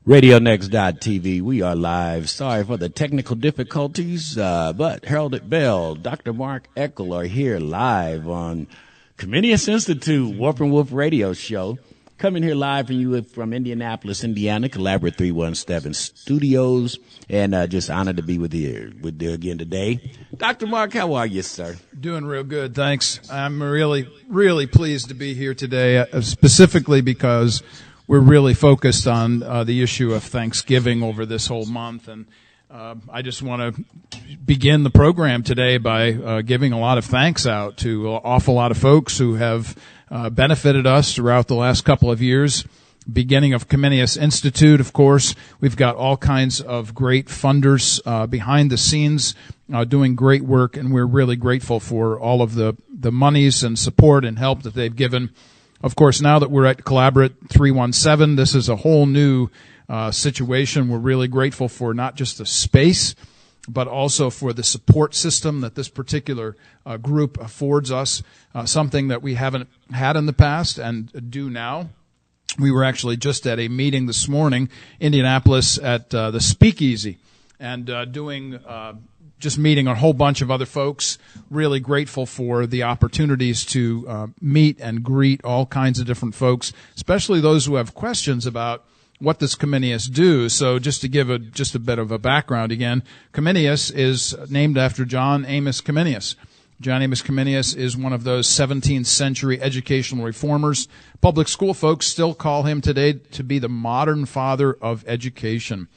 RadioNext.tv, we are live. Sorry for the technical difficulties, but Harold at Bell, Dr. Mark Eckel are here live on Comenius Institute, Woof and Woof radio show. Coming here live from Indianapolis, Indiana, Collaborate 317 Studios, and just honored to be with you again today. Dr. Mark, how are you, sir? Doing real good, thanks. I'm really pleased to be here today, specifically because we're really focused on the issue of Thanksgiving over this whole month, and I just want to begin the program today by giving a lot of thanks out to an awful lot of folks who have benefited us throughout the last couple of years. Beginning of Comenius Institute, of course. We've got all kinds of great funders behind the scenes doing great work, and we're really grateful for all of the monies and support and help that they've given. Of course, now that we're at Collaborate 317, this is a whole new situation. We're really grateful for not just the space, but also for the support system that this particular group affords us, something that we haven't had in the past and do now. We were actually just at a meeting this morning, Indianapolis, at the Speakeasy, and just meeting a whole bunch of other folks. Really grateful for the opportunities to meet and greet all kinds of different folks, especially those who have questions about what does Comenius do. So just to give just a bit of a background again, Comenius is named after John Amos Comenius. John Amos Comenius is one of those 17th century educational reformers. Public school folks still call him today to be the modern father of education.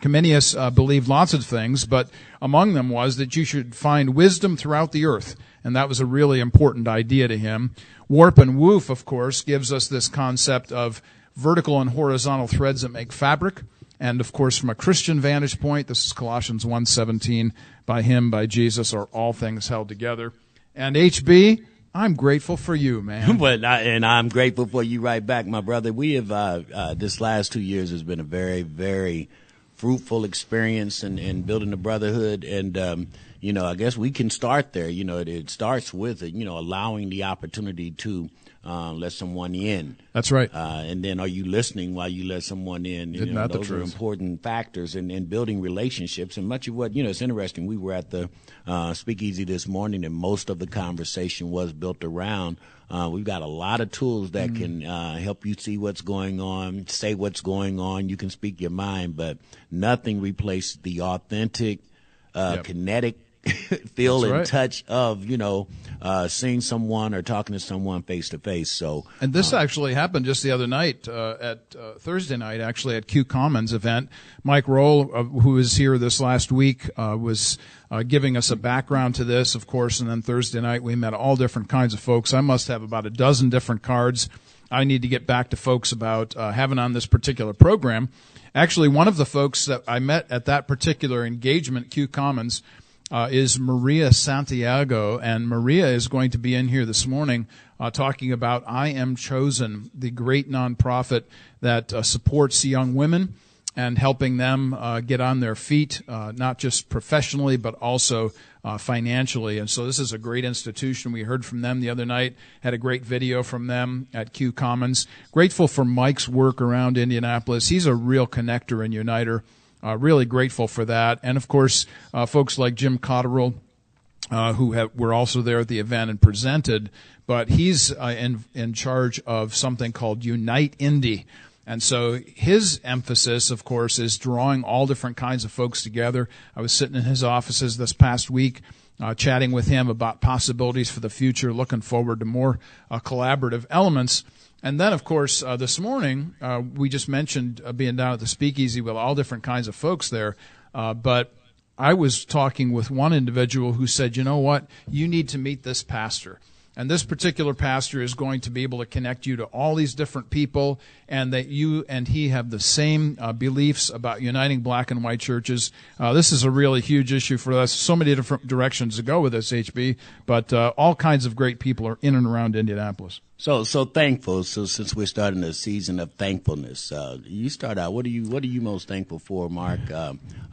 Comenius believed lots of things, but among them was that you should find wisdom throughout the earth, and that was a really important idea to him. Warp and Woof, of course, gives us this concept of vertical and horizontal threads that make fabric, and of course, from a Christian vantage point, this is Colossians 1:17, by him, by Jesus, are all things held together. And HB, I'm grateful for you, man. And I'm grateful for you right back, my brother. We have, this last 2 years has been a very, very fruitful experience in building the brotherhood, and I guess we can start there. It starts with allowing the opportunity to let someone in. That's right. And then, are you listening while you let someone in? Isn't that those the are truth? important factors in building relationships. And much of what it's interesting. We were at the Speakeasy this morning, and most of the conversation was built around. We've got a lot of tools that can help you see what's going on, say what's going on. You can speak your mind, but nothing replaces the authentic, kinetic feel That's and right. touch of, seeing someone or talking to someone face to face. So, and this actually happened just the other night, at Thursday night, actually at Q Commons event. Mike Roll, who was here this last week, was giving us a background to this, of course, and then Thursday night we met all different kinds of folks. I must have about a dozen different cards I need to get back to folks about having on this particular program. Actually, one of the folks that I met at that particular engagement, Q Commons, is Maria Santiago, and Maria is going to be in here this morning talking about I Am Chosen, the great nonprofit that supports young women and helping them get on their feet, not just professionally, but also financially. And so this is a great institution. We heard from them the other night, had a great video from them at Q Commons. Grateful for Mike's work around Indianapolis. He's a real connector and uniter. Really grateful for that. And, of course, folks like Jim Cotterill, who were also there at the event and presented, but he's in charge of something called Unite Indy. And so his emphasis, of course, is drawing all different kinds of folks together. I was sitting in his offices this past week chatting with him about possibilities for the future, looking forward to more collaborative elements. And then, of course, this morning, we just mentioned being down at the Speakeasy with all different kinds of folks there. But I was talking with one individual who said, you know what, you need to meet this pastor. And this particular pastor is going to be able to connect you to all these different people, and that you and he have the same beliefs about uniting black and white churches. This is a really huge issue for us. So many different directions to go with this, HB, but all kinds of great people are in and around Indianapolis. So thankful. So since we're starting a season of thankfulness, you start out. What are you most thankful for, Mark?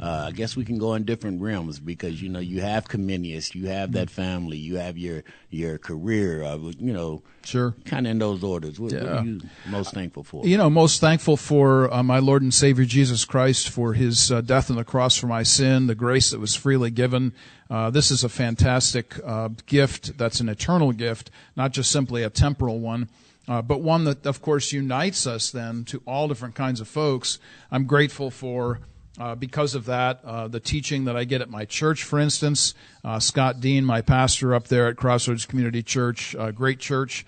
I guess we can go in different realms because you have Comenius, you have that family, you have your career. Sure. Kind of in those orders. What are you most thankful for? Most thankful for my Lord and Savior Jesus Christ, for his death on the cross for my sin, the grace that was freely given. This is a fantastic gift that's an eternal gift, not just simply a temporal one, but one that, of course, unites us then to all different kinds of folks. I'm grateful for, because of that, the teaching that I get at my church, for instance. Scott Dean, my pastor up there at Crossroads Community Church, great church,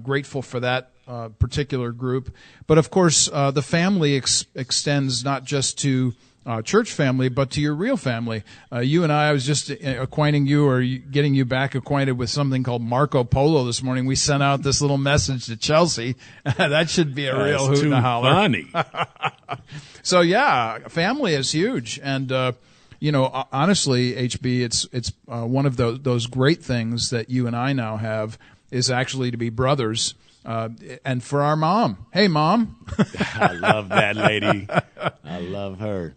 grateful for that particular group. But, of course, the family extends not just to church family, but to your real family. You and I was just acquainting you or getting you back acquainted with something called Marco Polo this morning. We sent out this little message to Chelsea. That should be a real hoot and a holler. Funny. So family is huge. And, honestly, HB, it's one of those great things that you and I now have is actually to be brothers. And for our mom. Hey, Mom. I love that lady. I love her.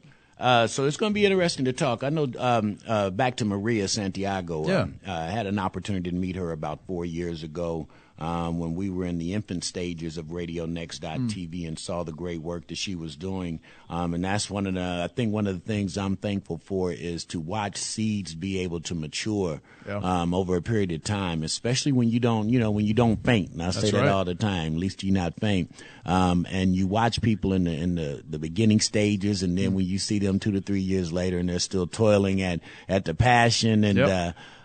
So it's going to be interesting to talk. I know back to Maria Santiago. Yeah. I had an opportunity to meet her about 4 years ago when we were in the infant stages of RadioNext.tv and saw the great work that she was doing. And that's one of the things I'm thankful for is to watch seeds be able to mature over a period of time, especially when you don't faint. And I say that all the time, at least you're not faint. And you watch people in the beginning stages, and then when you see them 2 to 3 years later and they're still toiling at the passion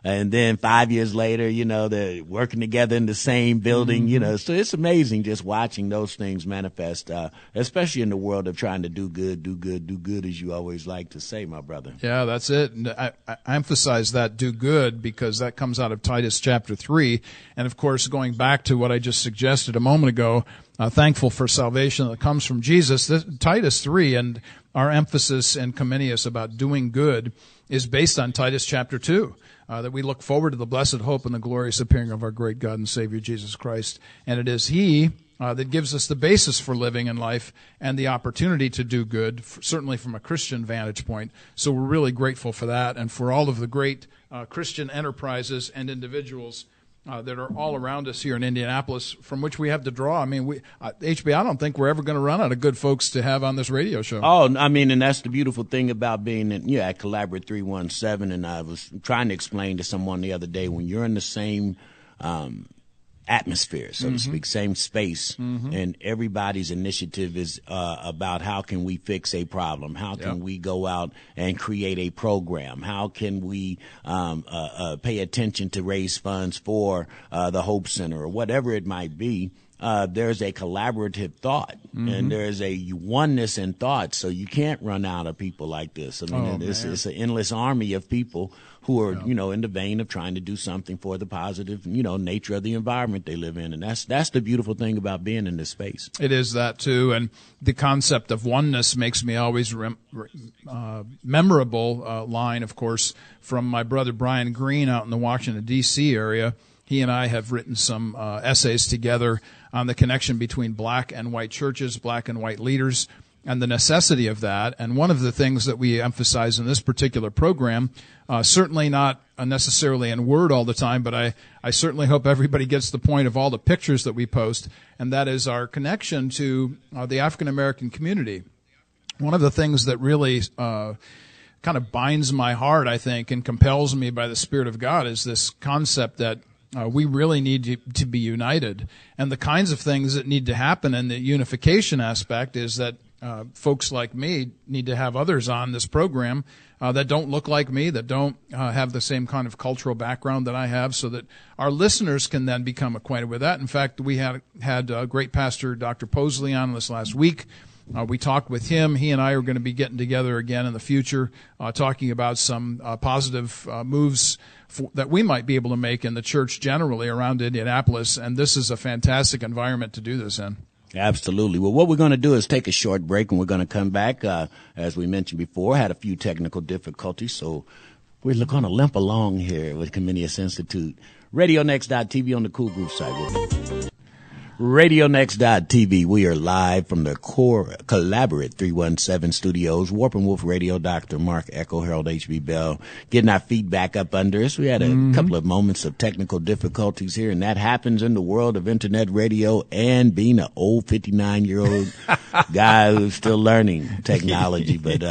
and then 5 years later, they're working together in the same building, So it's amazing just watching those things manifest, especially in the world of trying to do good, as you always like to say, my brother. Yeah, that's it. And I emphasize that do good because that comes out of Titus chapter 3. And, of course, going back to what I just suggested a moment ago, thankful for salvation that comes from Jesus, Titus 3 and our emphasis in Comenius about doing good is based on Titus chapter 2. That we look forward to the blessed hope and the glorious appearing of our great God and Savior Jesus Christ. And it is He that gives us the basis for living in life and the opportunity to do good, certainly from a Christian vantage point. So we're really grateful for that and for all of the great Christian enterprises and individuals that are all around us here in Indianapolis, from which we have to draw. I mean, HB, I don't think we're ever going to run out of good folks to have on this radio show. Oh, I mean, and that's the beautiful thing about being at Collaborate 317. And I was trying to explain to someone the other day, when you're in the same atmosphere, so to speak, same space, and everybody's initiative is about how can we fix a problem, how can we go out and create a program, how can we pay attention to raise funds for the Hope Center or whatever it might be. There's a collaborative thought and there's a oneness in thought, so you can't run out of people like this. I mean, it's an endless army of people who are, in the vein of trying to do something for the positive, nature of the environment they live in. And that's the beautiful thing about being in this space. It is that too. And the concept of oneness makes me always memorable line, of course, from my brother Brian Green out in the Washington, D.C. area. He and I have written some essays together on the connection between black and white churches, black and white leaders, and the necessity of that. And one of the things that we emphasize in this particular program, certainly not necessarily in word all the time, but I certainly hope everybody gets the point of all the pictures that we post, and that is our connection to the African American community. One of the things that really kind of binds my heart, I think, and compels me by the Spirit of God is this concept that we really need to be united. And the kinds of things that need to happen in the unification aspect is that folks like me need to have others on this program that don't look like me, that don't have the same kind of cultural background that I have, so that our listeners can then become acquainted with that. In fact, we had great pastor Dr. Posley on this last week. We talked with him. He and I are going to be getting together again in the future, talking about some positive moves that we might be able to make in the church generally around Indianapolis. And this is a fantastic environment to do this in. Absolutely. Well, what we're going to do is take a short break, and we're going to come back. As we mentioned before, had a few technical difficulties, so we're going to limp along here with Comenius Institute. RadioNext.tv on the Cool Groove site. RadioNext.tv. We are live from the Core Collaborate 317 studios. Warp and Woof Radio, Dr. Mark Echo, Harold H.B. Bell, getting our feet back up under us. We had a couple of moments of technical difficulties here, and that happens in the world of internet radio and being an old 59-year-old guy who's still learning technology. But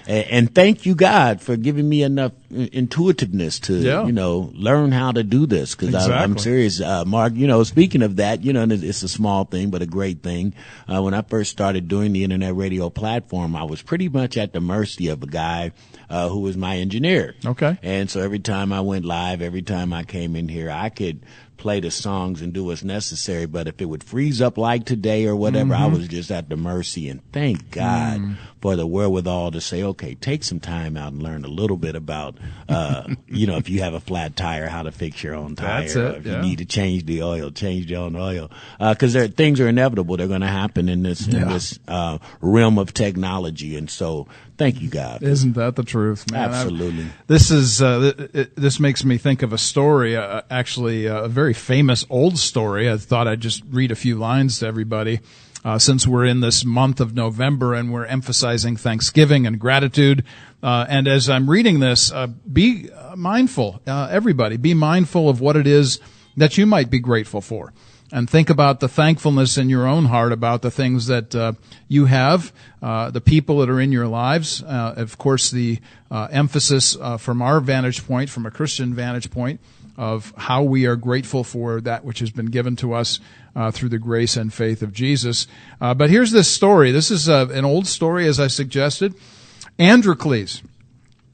and thank you, God, for giving me enough intuitiveness to, learn how to do this. Because I'm serious, Mark, speaking of that, and it's a small thing, but a great thing. When I first started doing the internet radio platform, I was pretty much at the mercy of a guy who was my engineer. Okay. And so every time I went live, every time I came in here, I could play the songs and do what's necessary. But if it would freeze up like today or whatever, I was just at the mercy. And thank God for the wherewithal to say, okay, take some time out and learn a little bit about, if you have a flat tire, how to fix your own tire. That's it, or if you need to change the oil, change your own oil. Cause things are inevitable. They're going to happen in this realm of technology. And so thank you, God. Isn't that the truth, man? Absolutely. This makes me think of a story, actually a very famous old story. I thought I'd just read a few lines to everybody. Since we're in this month of November and we're emphasizing Thanksgiving and gratitude. And as I'm reading this, be mindful, everybody, be mindful of what it is that you might be grateful for. And think about the thankfulness in your own heart about the things that you have, the people that are in your lives. Of course, the emphasis from our vantage point, from a Christian vantage point, of how we are grateful for that which has been given to us through the grace and faith of Jesus. But here's this story. This is an old story, as I suggested. Androcles,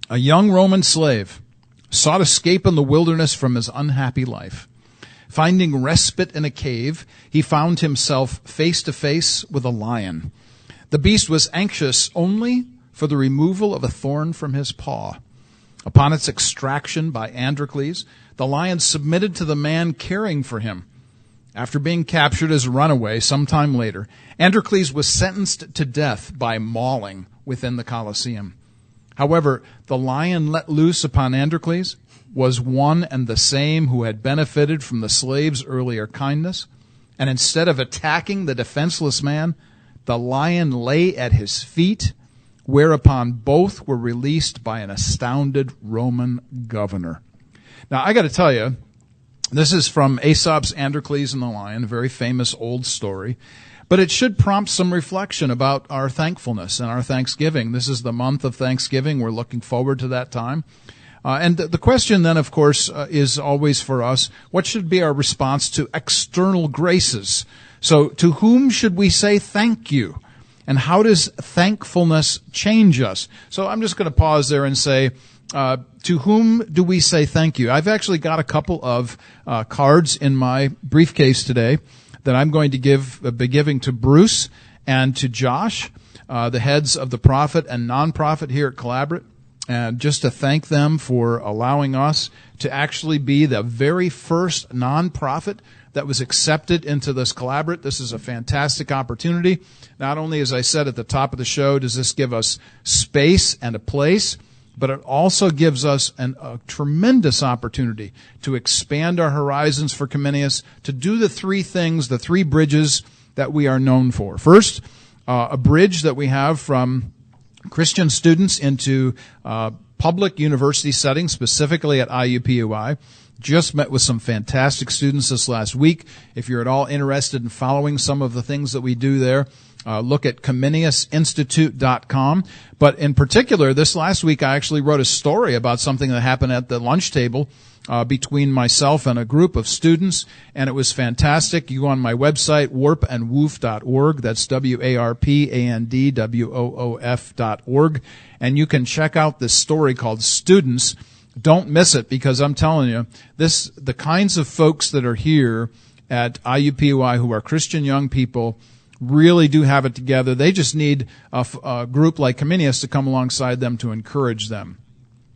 a young Roman slave, sought escape in the wilderness from his unhappy life. Finding respite in a cave, he found himself face to face with a lion. The beast was anxious only for the removal of a thorn from his paw. Upon its extraction by Androcles, the lion submitted to the man caring for him. After being captured as a runaway sometime later, Androcles was sentenced to death by mauling within the Colosseum. However, the lion let loose upon Androcles was one and the same who had benefited from the slave's earlier kindness, and instead of attacking the defenseless man, the lion lay at his feet, whereupon both were released by an astounded Roman governor. Now, I got to tell you, this is from Aesop's Androcles and the Lion, a very famous old story, but it should prompt some reflection about our thankfulness and our Thanksgiving. This is the month of Thanksgiving. We're looking forward to that time. And the question then, of course, is always for us, what should be our response to external graces? So to whom should we say thank you? And how does thankfulness change us? So I'm just going to pause there and say, to whom do we say thank you? I've actually got a couple of cards in my briefcase today that I'm going to be giving to Bruce and to Josh, the heads of the profit and nonprofit here at Collaborate, and just to thank them for allowing us to actually be the very first nonprofit that was accepted into this Collaborate. This is a fantastic opportunity. Not only, as I said at the top of the show, does this give us space and a place, but it also gives us a tremendous opportunity to expand our horizons for Comenius, to do the three things, the three bridges that we are known for. First, a bridge that we have from Christian students into public university settings, specifically at IUPUI. Just met with some fantastic students this last week. If you're at all interested in following some of the things that we do there, look at ComeniusInstitute.com. But in particular, this last week I actually wrote a story about something that happened at the lunch table between myself and a group of students, and it was fantastic. You go on my website, warpandwoof.org. That's WARPANDWOOF.org. And you can check out this story called Students. Don't miss it, because I'm telling you, the kinds of folks that are here at IUPUI who are Christian young people really do have it together. They just need a group like Comenius to come alongside them to encourage them.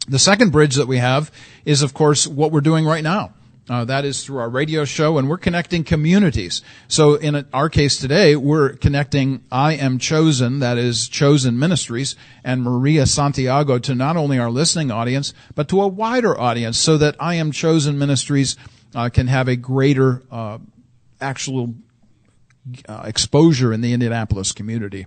The second bridge that we have is, of course, what we're doing right now. That is through our radio show, and we're connecting communities. So in our case today, we're connecting I Am Chosen, that is Chosen Ministries, and Maria Santiago to not only our listening audience, but to a wider audience, so that I Am Chosen Ministries can have a greater actual exposure in the Indianapolis community.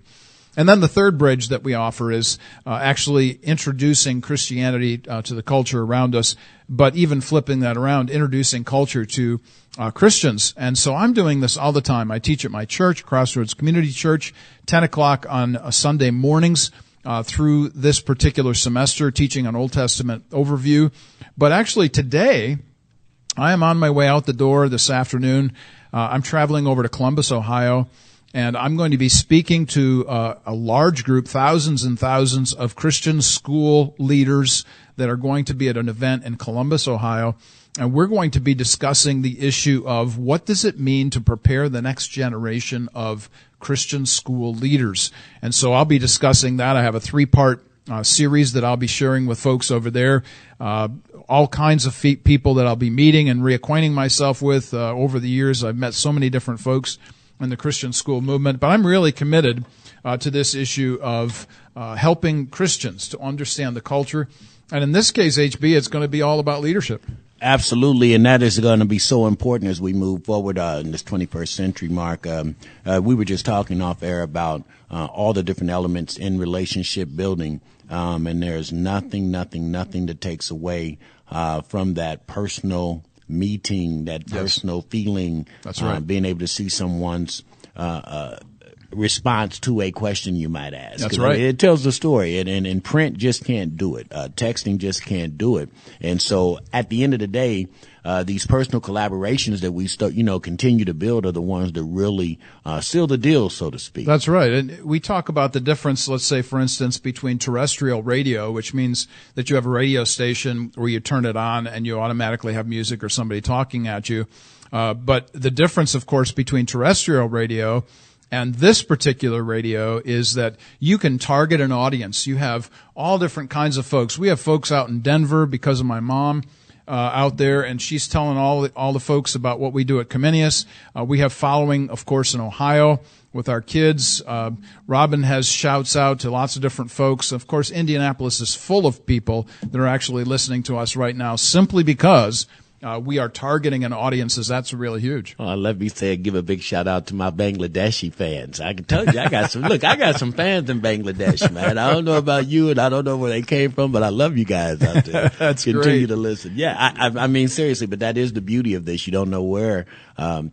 And then the third bridge that we offer is actually introducing Christianity to the culture around us, but even flipping that around, introducing culture to Christians. And so I'm doing this all the time. I teach at my church, Crossroads Community Church, 10 o'clock on Sunday mornings through this particular semester, teaching an Old Testament overview. But actually today, I am on my way out the door this afternoon. I'm traveling over to Columbus, Ohio, and I'm going to be speaking to a large group, thousands and thousands of Christian school leaders that are going to be at an event in Columbus, Ohio. And we're going to be discussing the issue of what does it mean to prepare the next generation of Christian school leaders. And so I'll be discussing that. I have a 3-part series that I'll be sharing with folks over there. All kinds of people that I'll be meeting and reacquainting myself with over the years. I've met so many different folks in the Christian school movement, but I'm really committed to this issue of helping Christians to understand the culture. And in this case, HB, it's going to be all about leadership. Absolutely, and that is going to be so important as we move forward in this 21st century, Mark. We were just talking off air about all the different elements in relationship building, and there's nothing that takes away from that personal meeting, that personal feeling. That's right. Being able to see someone's response to a question you might ask. That's right. It tells the story, and print just can't do it. Texting just can't do it. And so at the end of the day, these personal collaborations that we continue to build are the ones that really seal the deal, so to speak. That's right. And we talk about the difference, let's say, for instance, between terrestrial radio, which means that you have a radio station where you turn it on and you automatically have music or somebody talking at you. But the difference, of course, between terrestrial radio and this particular radio is that you can target an audience. You have all different kinds of folks. We have folks out in Denver because of my mom out there, and she's telling all the folks about what we do at Comenius. We have following, of course, in Ohio with our kids. Robin has shouts out to lots of different folks. Of course, Indianapolis is full of people that are actually listening to us right now simply because we are targeting an audiences. That's really huge. Let me give a big shout out to my Bangladeshi fans. I can tell you, I got some fans in Bangladesh, man. I don't know about you and I don't know where they came from, but I love you guys out there. That's Continue great. to listen. Yeah, I mean, seriously, but that is the beauty of this. You don't know where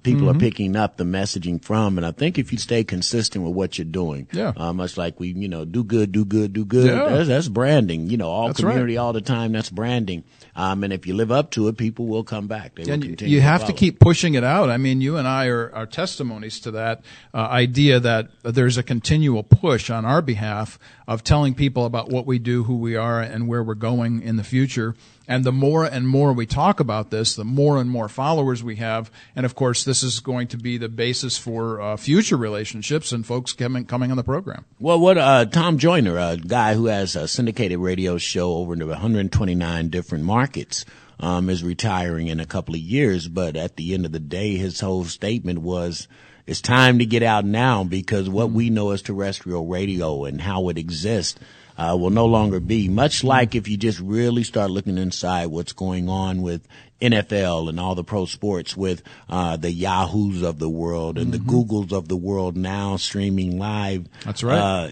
people are picking up the messaging from. And I think if you stay consistent with what you're doing, much like we, do good. Yeah. That's branding, all That's community right. all the time. That's branding. And if you live up to it, people will come back. They will continue. You have to follow. keep pushing it out. I mean, you and I are testimonies to that idea that there's a continual push on our behalf of telling people about what we do, who we are, and where we're going in the future. And the more and more we talk about this, the more and more followers we have. And of course, this is going to be the basis for future relationships and folks coming on the program. Well, what Tom Joyner, a guy who has a syndicated radio show over in 129 different markets, is retiring in a couple of years. But at the end of the day, his whole statement was, it's time to get out now because what we know as terrestrial radio and how it exists will no longer be. Much like if you just really start looking inside what's going on with NFL and all the pro sports with the Yahoos of the world and the Googles of the world now streaming live. That's right.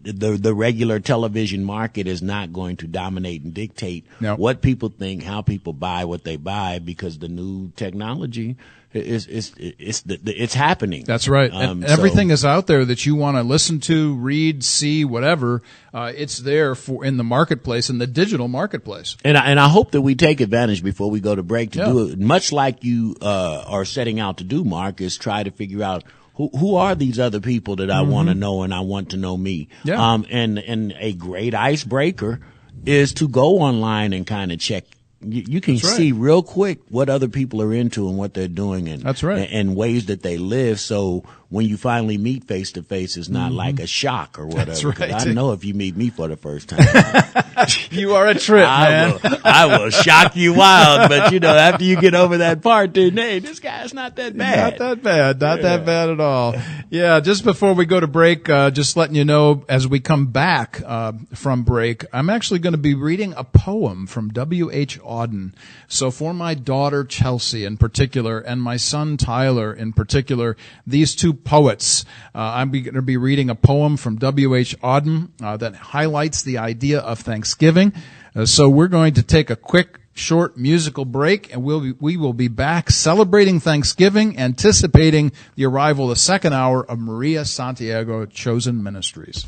The regular television market is not going to dominate and dictate what people think, how people buy what they buy, because the new technology it's happening. That's right. And everything is out there that you want to listen to, read, see, whatever. It's there in the marketplace, in the digital marketplace. And I hope that we take advantage before we go to break to do it. Much like you are setting out to do, Mark, is try to figure out who are these other people that I want to know and I want to know me. Yeah. And a great icebreaker is to go online and kind of check. You can see real quick what other people are into and what they're doing and That's right. and ways that they live. So when you finally meet face to face, it's not like a shock or whatever. That's right. I know if you meet me for the first time, You are a trip, man. I will shock you wild. But after you get over that part, dude, hey, this guy's not that bad. Not that bad. Not that bad at all. Yeah, just before we go to break, just letting you know, as we come back from break, I'm actually going to be reading a poem from W.H. Auden. So for my daughter Chelsea in particular, and my son Tyler in particular, these two poets. I'm going to be reading a poem from W.H. Auden that highlights the idea of Thanksgiving. So we're going to take a quick, short musical break, and we will be back celebrating Thanksgiving, anticipating the arrival of the second hour of Maria Santiago Chosen Ministries.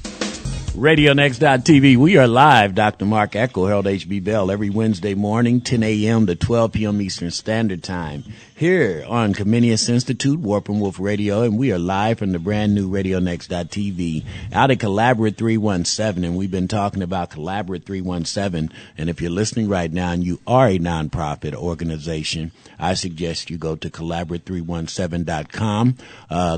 RadioNext.tv. We are live, Dr. Mark Eckel, Harold H.B. Bell, every Wednesday morning, 10 a.m. to 12 p.m. Eastern Standard Time, here on Comenius Institute, Warp and Woof Radio, and we are live from the brand new RadioNext.tv out at Collaborate 317, and we've been talking about Collaborate 317, and if you're listening right now and you are a nonprofit organization, I suggest you go to collaborate317.com,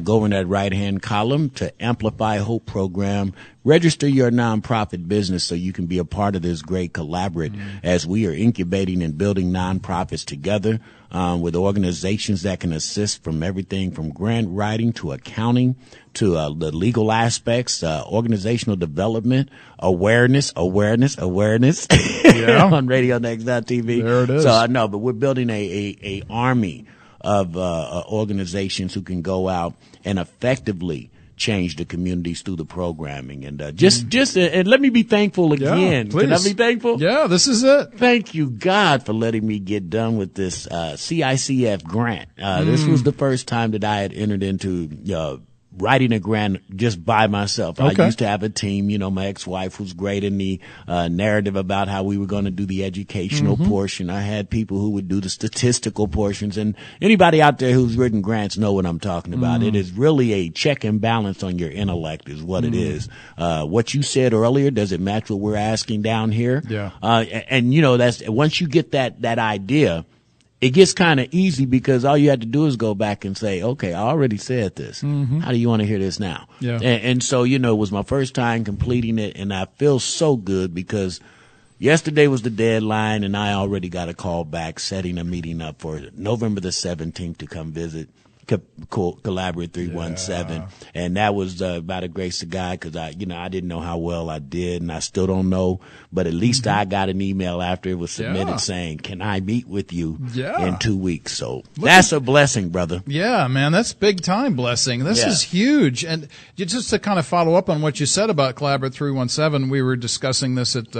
go in that right-hand column to Amplify Hope Program. Register your nonprofit business so you can be a part of this great collaborate as we are incubating and building nonprofits together with organizations that can assist from everything from grant writing to accounting to the legal aspects, organizational development, awareness Yeah. on RadioNext.tv. There it is. So I know, but we're building a army of organizations who can go out and effectively change the communities through the programming. And and let me be thankful again. Yeah, please. Can I be thankful? Yeah, this is it. Thank you, God, for letting me get done with this CICF grant. This was the first time that I had entered into writing a grant just by myself. Okay. I used to have a team. My ex-wife was great in the narrative about how we were going to do the educational portion. I had people who would do the statistical portions. And anybody out there who's written grants know what I'm talking about. It is really a check and balance on your intellect is what it is. What you said earlier, does it match what we're asking down here? Yeah. And that's once you get that idea, it gets kind of easy because all you have to do is go back and say, okay, I already said this. How do you want to hear this now? Yeah. And so, it was my first time completing it, and I feel so good because yesterday was the deadline, and I already got a call back setting a meeting up for November the 17th to come visit Collaborate 317, and that was by the grace of God because I didn't know how well I did, and I still don't know, but at least I got an email after it was submitted saying, "Can I meet with you in 2 weeks?" So that's a blessing, brother. Yeah, man, that's big time blessing. This is huge. And just to kind of follow up on what you said about Collaborate 317, we were discussing this at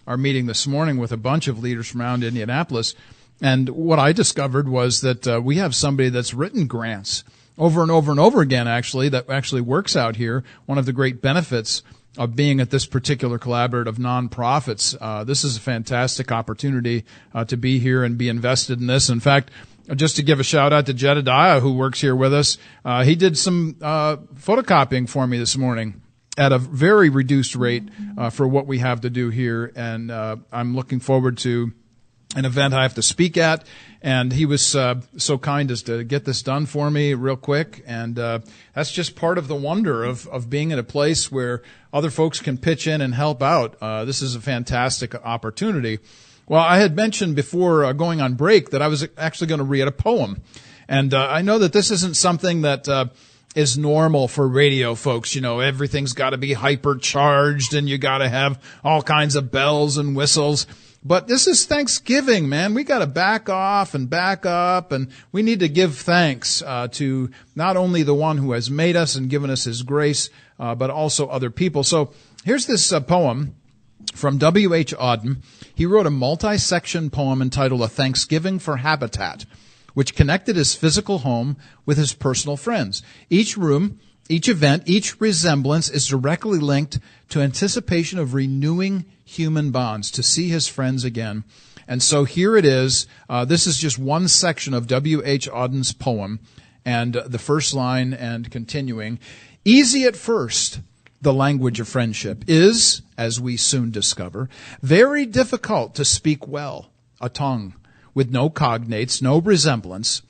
our meeting this morning with a bunch of leaders from around Indianapolis. And what I discovered was that we have somebody that's written grants over and over and over again, that actually works out here. One of the great benefits of being at this particular collaborative of nonprofits. This is a fantastic opportunity to be here and be invested in this. In fact, just to give a shout out to Jedediah, who works here with us, he did some photocopying for me this morning at a very reduced rate for what we have to do here. And I'm looking forward to an event I have to speak at, and he was so kind as to get this done for me real quick. And that's just part of the wonder of being in a place where other folks can pitch in and help out. This is a fantastic opportunity. Well, I had mentioned before going on break that I was actually going to read a poem, and I know that this isn't something that is normal for radio folks. Everything's got to be hypercharged, and you got to have all kinds of bells and whistles. But this is Thanksgiving, man. We got to back off and back up, and we need to give thanks to not only the one who has made us and given us his grace, but also other people. So here's this poem from W.H. Auden. He wrote a multi-section poem entitled A Thanksgiving for Habitat, which connected his physical home with his personal friends. Each room, each event, each resemblance is directly linked to anticipation of renewing human bonds, to see his friends again. And so here it is. This is just one section of W.H. Auden's poem, and the first line and continuing. Easy at first, the language of friendship is, as we soon discover, very difficult to speak well, a tongue with no cognates, no resemblance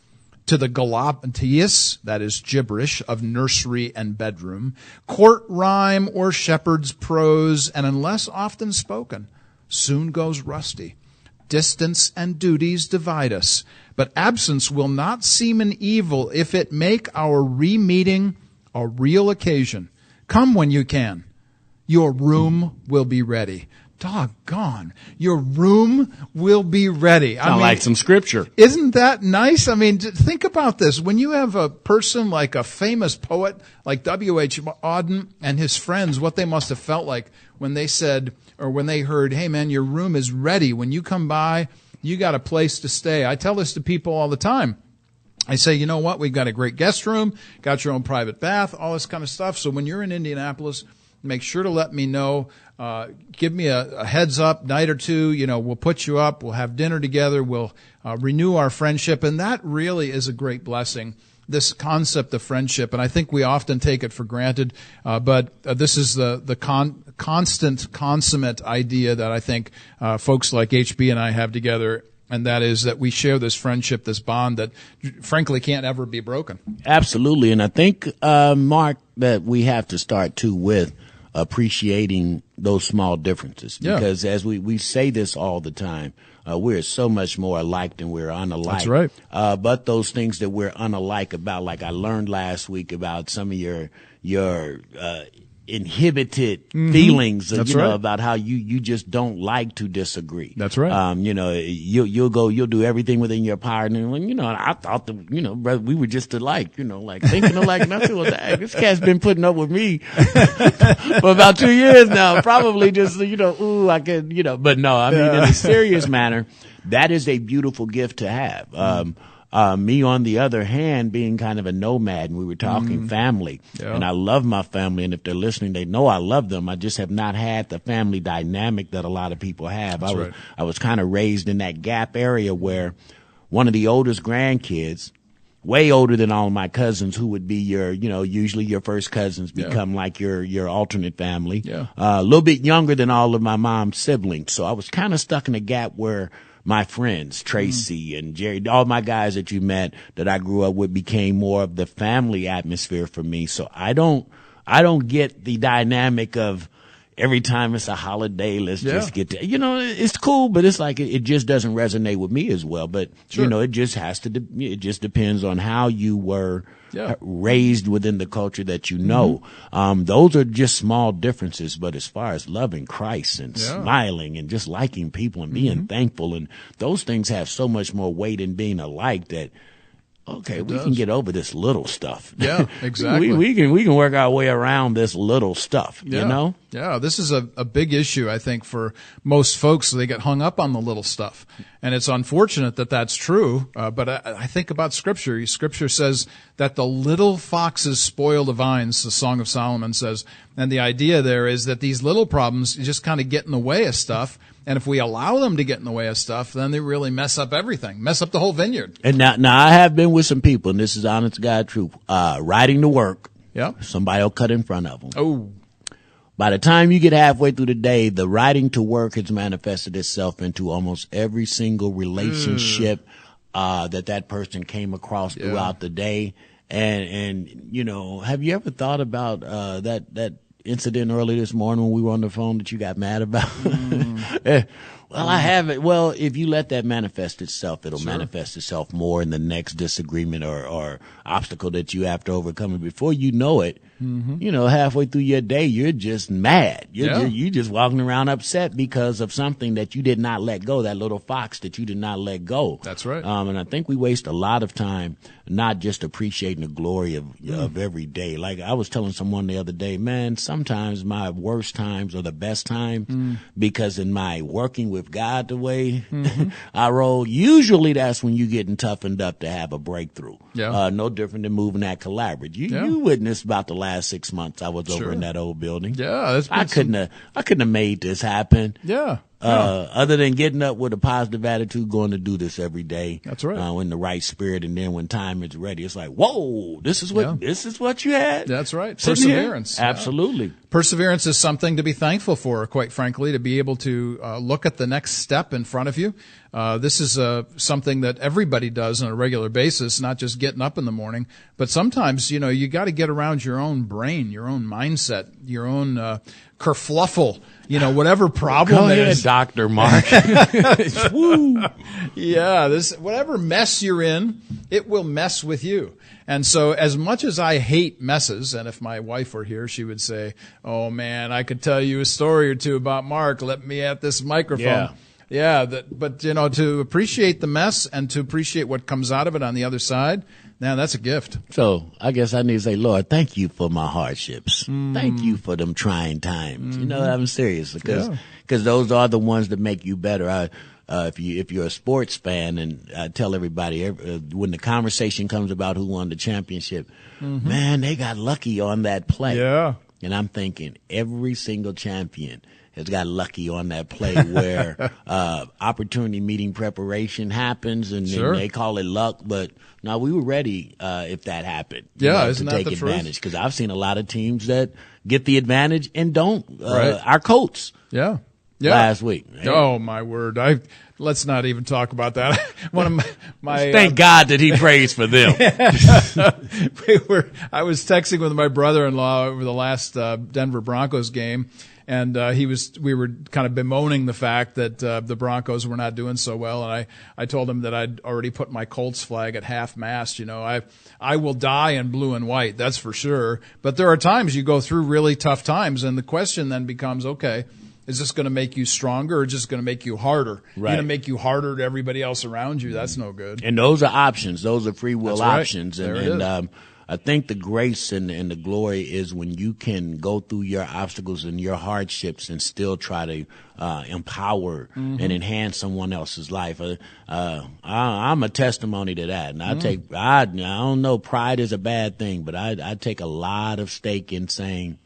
to the galoptius, that is gibberish, of nursery and bedroom, court rhyme or shepherd's prose, and unless often spoken, soon goes rusty. Distance and duties divide us, but absence will not seem an evil if it make our re-meeting a real occasion. Come when you can. Your room will be ready. doggone, your room will be ready. Sound like some scripture. Isn't that nice? I mean, think about this. When you have a person like a famous poet like W.H. Auden and his friends, what they must have felt like when they said, or when they heard, hey man, your room is ready. When you come by, you got a place to stay. I tell this to people all the time. I say, you know what? We've got a great guest room, got your own private bath, all this kind of stuff. So when you're in Indianapolis, make sure to let me know. Give me a heads up, night or two. We'll put you up. We'll have dinner together. We'll renew our friendship. And that really is a great blessing, this concept of friendship. And I think we often take it for granted. But this is the constant, consummate idea that I think folks like HB and I have together. And that is that we share this friendship, this bond that frankly can't ever be broken. Absolutely. And I think, Mark, that we have to start too with appreciating those small differences, because as we say this all the time, we're so much more alike than we're unalike. That's right. But those things that we're unalike about, like I learned last week about some of your inhibited feelings, That's right. about how you just don't like to disagree. That's right. You'll do everything within your power. And, I thought brother, we were just alike, like thinking alike. Nothing. Well, dang, this cat's been putting up with me for about 2 years now. Probably just, I could, but no, I mean, in a serious manner, that is a beautiful gift to have. Me, on the other hand, being kind of a nomad, and we were talking family, and I love my family, and if they're listening, they know I love them. I just have not had the family dynamic that a lot of people have. I was kind of raised in that gap area where one of the oldest grandkids, way older than all of my cousins, who would be your, usually your first cousins become like your alternate family, a little bit younger than all of my mom's siblings. So I was kind of stuck in a gap where my friends, Tracy and Jerry, all my guys that you met that I grew up with became more of the family atmosphere for me. So I don't get the dynamic of every time it's a holiday, let's just get to, it's cool, but it's like it just doesn't resonate with me as well. But, it just it just depends on how you were raised within the culture that you know. Those are just small differences, but as far as loving Christ and smiling and just liking people and being thankful, and those things have so much more weight in being alike that, okay, we can get over this little stuff. Yeah, exactly. we can work our way around this little stuff, you know? Yeah, this is a big issue, I think, for most folks. They get hung up on the little stuff. And it's unfortunate that that's true, but I think about Scripture. Scripture says that the little foxes spoil the vines, the Song of Solomon says. And the idea there is that these little problems just kind of get in the way of stuff. And if we allow them to get in the way of stuff, then they really mess up everything, mess up the whole vineyard. And now I have been with some people, and this is honest to God truth, riding to work. Yeah. Somebody will cut in front of them. Oh. By the time you get halfway through the day, the riding to work has manifested itself into almost every single relationship that person came across throughout the day. And have you ever thought about that incident early this morning when we were on the phone that you got mad about? Well, I haven't. Well, if you let that manifest itself, it'll manifest itself more in the next disagreement or obstacle that you have to overcome. And before you know it, halfway through your day, you're just mad. You're just walking around upset because of something that you did not let go, that little fox that you did not let go. That's right. And I think we waste a lot of time not just appreciating the glory of every day. Like I was telling someone the other day, man, sometimes my worst times are the best time because in my working with God the way I roll, usually that's when you're getting toughened up to have a breakthrough. Yeah. No different than moving that collaborative. You witnessed about the last 6 months I was over in that old building. Yeah, I couldn't have made this happen. Yeah. Other than getting up with a positive attitude, going to do this every day. That's right. In the right spirit, and then when time is ready, it's like, whoa, this is what you had. That's right. Perseverance. Absolutely. Perseverance is something to be thankful for, quite frankly, to be able to look at the next step in front of you. This is something that everybody does on a regular basis, not just getting up in the morning. But sometimes, you got to get around your own brain, your own mindset, your own kerfluffle, whatever problem it is. Dr. Mark. Woo. Yeah, whatever mess you're in, it will mess with you. And so as much as I hate messes, and if my wife were here, she would say, oh man, I could tell you a story or two about Mark. Let me at this microphone. But to appreciate the mess and to appreciate what comes out of it on the other side, now that's a gift. So I guess I need to say, Lord, thank you for my hardships. Thank you for them trying times. I'm serious because those are the ones that make you better. If you're a sports fan, and I tell everybody when the conversation comes about who won the championship, man, they got lucky on that play. Yeah. And I'm thinking every single champion has got lucky on that play where opportunity meeting preparation happens, and then they call it luck. But no, we were ready if that happened. Isn't to that take the advantage? truth? Because I've seen a lot of teams that get the advantage and don't. Our Colts. Yeah. Last week. Oh my word! Let's not even talk about that. One of my thank God that he prays for them. I was texting with my brother-in-law over the last Denver Broncos game, and we were kind of bemoaning the fact that the Broncos were not doing so well, and I told him that I'd already put my Colts flag at half-mast. I will die in blue and white, that's for sure. But there are times you go through really tough times, and the question then becomes, okay, is this going to make you stronger or just going to make you harder? Right. Going to make you harder to everybody else around you. That's no good. And those are options. Those are free will options. Right. And I think the grace and the glory is when you can go through your obstacles and your hardships and still try to empower and enhance someone else's life. I'm a testimony to that. And I don't know, pride is a bad thing, but I take a lot of stake in saying,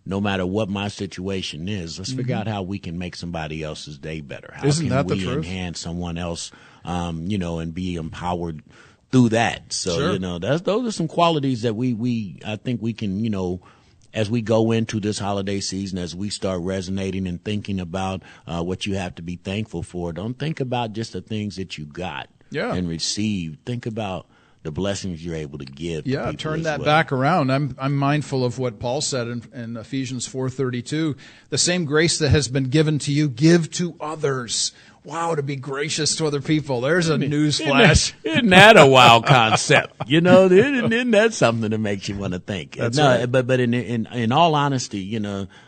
no matter what my situation is, let's figure out how we can make somebody else's day better. How Isn't that the we truth? enhance someone else, and be empowered through that. So, those are some qualities that I think we can, as we go into this holiday season, as we start resonating and thinking about what you have to be thankful for, don't think about just the things that you got and received. Think about the blessings you're able to give to people turn as that well. back around. I'm mindful of what Paul said in Ephesians 4:32. The same grace that has been given to you, give to others. Wow, to be gracious to other people. There's a news flash. Isn't that a wild concept? Isn't that something that makes you want to think? That's right. But in all honesty,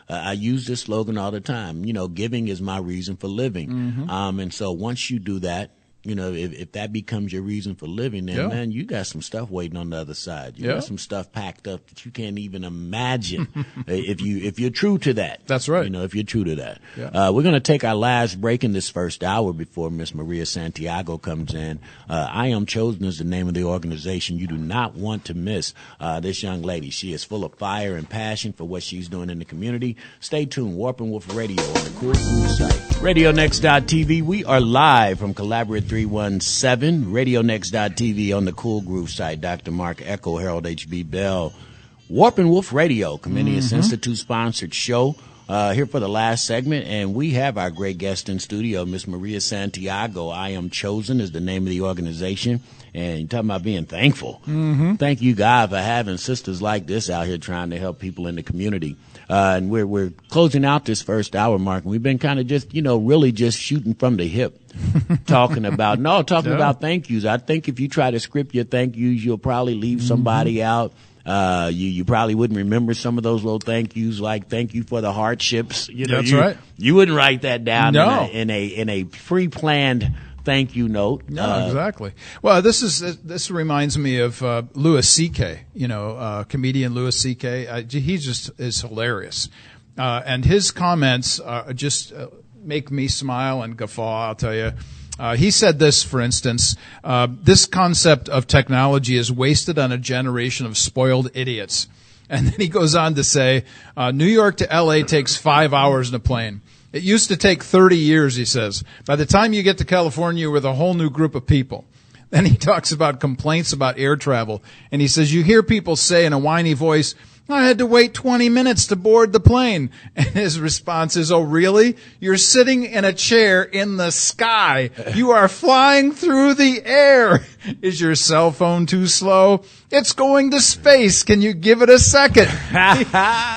I use this slogan all the time. Giving is my reason for living. And so once you do that, if that becomes your reason for living, then man, you got some stuff waiting on the other side. You got some stuff packed up that you can't even imagine if you're true to that. That's right. If you're true to that. Yeah. We're going to take our last break in this first hour before Miss Maria Santiago comes in. I Am Chosen is the name of the organization. You do not want to miss this young lady. She is full of fire and passion for what she's doing in the community. Stay tuned. Warp and Woof Radio on the Cool Groove site. RadioNext.tv. We are live from Collaborate 317, RadioNext.tv on the Cool Groove site. Dr. Mark Echo, Harold H.B. Bell. Warp and Woof Radio, Comenius Institute-sponsored show. Here for the last segment, and we have our great guest in studio, Miss Maria Santiago. I Am Chosen is the name of the organization, and you're talking about being thankful. Thank you, God, for having sisters like this out here trying to help people in the community. And we're closing out this first hour, Mark, and we've been kind of just, really just shooting from the hip, talking about thank yous. I think if you try to script your thank yous, you'll probably leave somebody out. You probably wouldn't remember some of those little thank yous, like thank you for the hardships. That's right. You wouldn't write that down No. in a pre-planned thank you note. No, exactly. Well, this reminds me of Louis C.K., comedian Louis C.K. He just is hilarious. And his comments just make me smile and guffaw, I'll tell you. He said this, for instance, this concept of technology is wasted on a generation of spoiled idiots. And then he goes on to say, New York to L.A. takes 5 hours in a plane. It used to take 30 years, he says. By the time you get to California, you're with a whole new group of people. Then he talks about complaints about air travel. And he says, you hear people say in a whiny voice, I had to wait 20 minutes to board the plane. And his response is, oh, really? You're sitting in a chair in the sky. You are flying through the air. Is your cell phone too slow? It's going to space. Can you give it a second?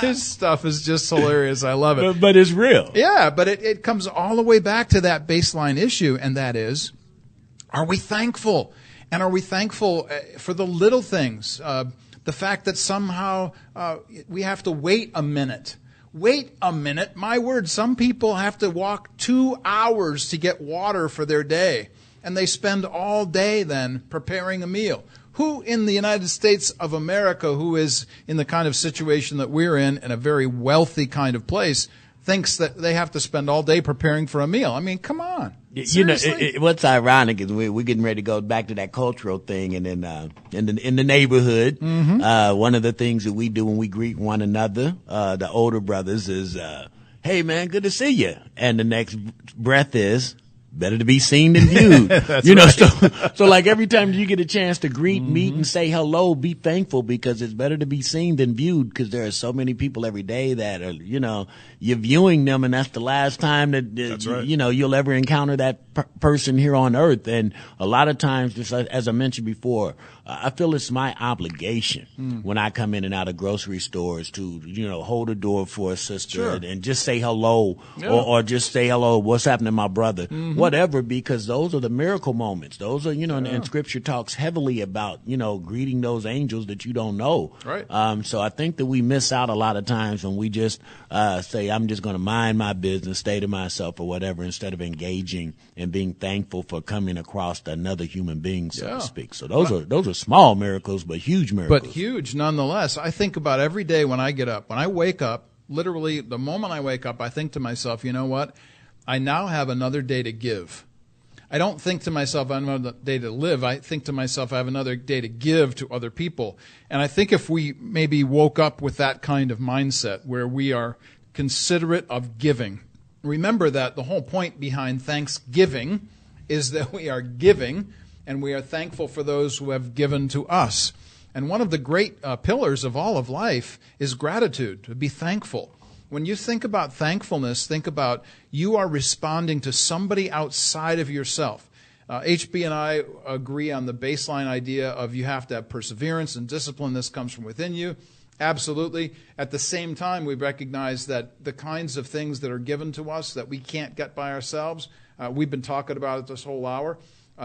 His stuff is just hilarious. I love it. But it's real. Yeah, but it comes all the way back to that baseline issue, and that is, are we thankful? And are we thankful for the little things? The fact that somehow we have to wait a minute. Wait a minute. My word, some people have to walk 2 hours to get water for their day. And they spend all day then preparing a meal. Who in the United States of America, who is in the kind of situation that we're in a very wealthy kind of place, thinks that they have to spend all day preparing for a meal? I mean, come on. Seriously? You know, what's ironic is we're getting ready to go back to that cultural thing, and then in the neighborhood, one of the things that we do when we greet one another, the older brothers, is, "Hey man, good to see you," and the next breath is, "Better to be seen than viewed." You know, right. so like every time you get a chance to greet, meet, and say hello, be thankful, because it's better to be seen than viewed, because there are so many people every day that are, you know, you're viewing them, and that's the last time that, right. you know, you'll ever encounter that person here on earth. And a lot of times, just as I mentioned before, I feel it's my obligation when I come in and out of grocery stores to, you know, hold a door for a sister and just say hello, or just say hello, what's happening, my brother, whatever, because those are the miracle moments. Those are, you know, and Scripture talks heavily about, you know, greeting those angels that you don't know. Right. So I think that we miss out a lot of times when we just say, I'm just going to mind my business, stay to myself or whatever, instead of engaging and being thankful for coming across another human being, so to speak. So those are small miracles, but huge miracles. But huge nonetheless. I think about every day when I get up. When I wake up, literally the moment I wake up, I think to myself, you know what? I now have another day to give. I don't think to myself, I have another day to live. I think to myself, I have another day to give to other people. And I think if we maybe woke up with that kind of mindset where we are considerate of giving. Remember that the whole point behind Thanksgiving is that we are giving, and we are thankful for those who have given to us. And one of the great pillars of all of life is gratitude, to be thankful. When you think about thankfulness, think about you are responding to somebody outside of yourself. HB and I agree on the baseline idea of you have to have perseverance and discipline. This comes from within you. Absolutely. At the same time, we recognize that the kinds of things that are given to us that we can't get by ourselves, we've been talking about it this whole hour.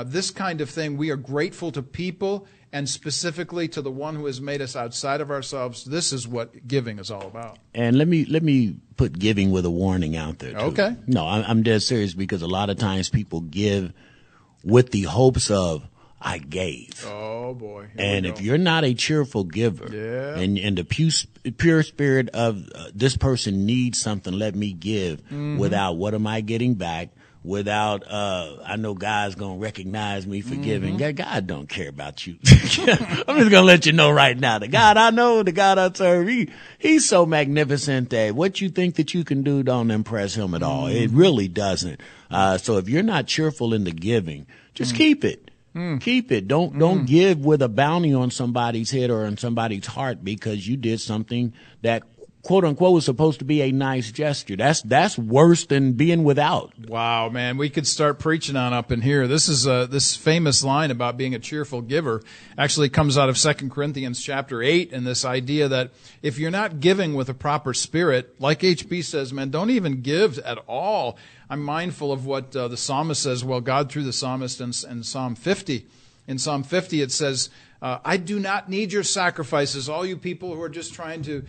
This kind of thing, we are grateful to people and specifically to the one who has made us outside of ourselves. This is what giving is all about. And let me put giving with a warning out there, too. Okay. No, I'm dead serious, because a lot of times people give with the hopes of, I gave. Oh, boy. And if you're not a cheerful giver, and the pure spirit of this person needs something, let me give, without what am I getting back, without I know God's going to recognize me for giving. God don't care about you. I'm just going to let you know right now. The God I know, the God I serve, he's so magnificent that what you think that you can do don't impress him at all. It really doesn't. So if you're not cheerful in the giving, just keep it. Keep it. Don't give with a bounty on somebody's head or on somebody's heart because you did something that, quote unquote, was supposed to be a nice gesture. That's worse than being without. Wow, man, we could start preaching on up in here. This is this famous line about being a cheerful giver actually comes out of 2 Corinthians chapter 8, and this idea that if you're not giving with a proper spirit, like HB says, man, don't even give at all. I'm mindful of what the psalmist says. Well, God through the psalmist in Psalm 50. In Psalm 50, it says, I do not need your sacrifices, all you people who are just trying to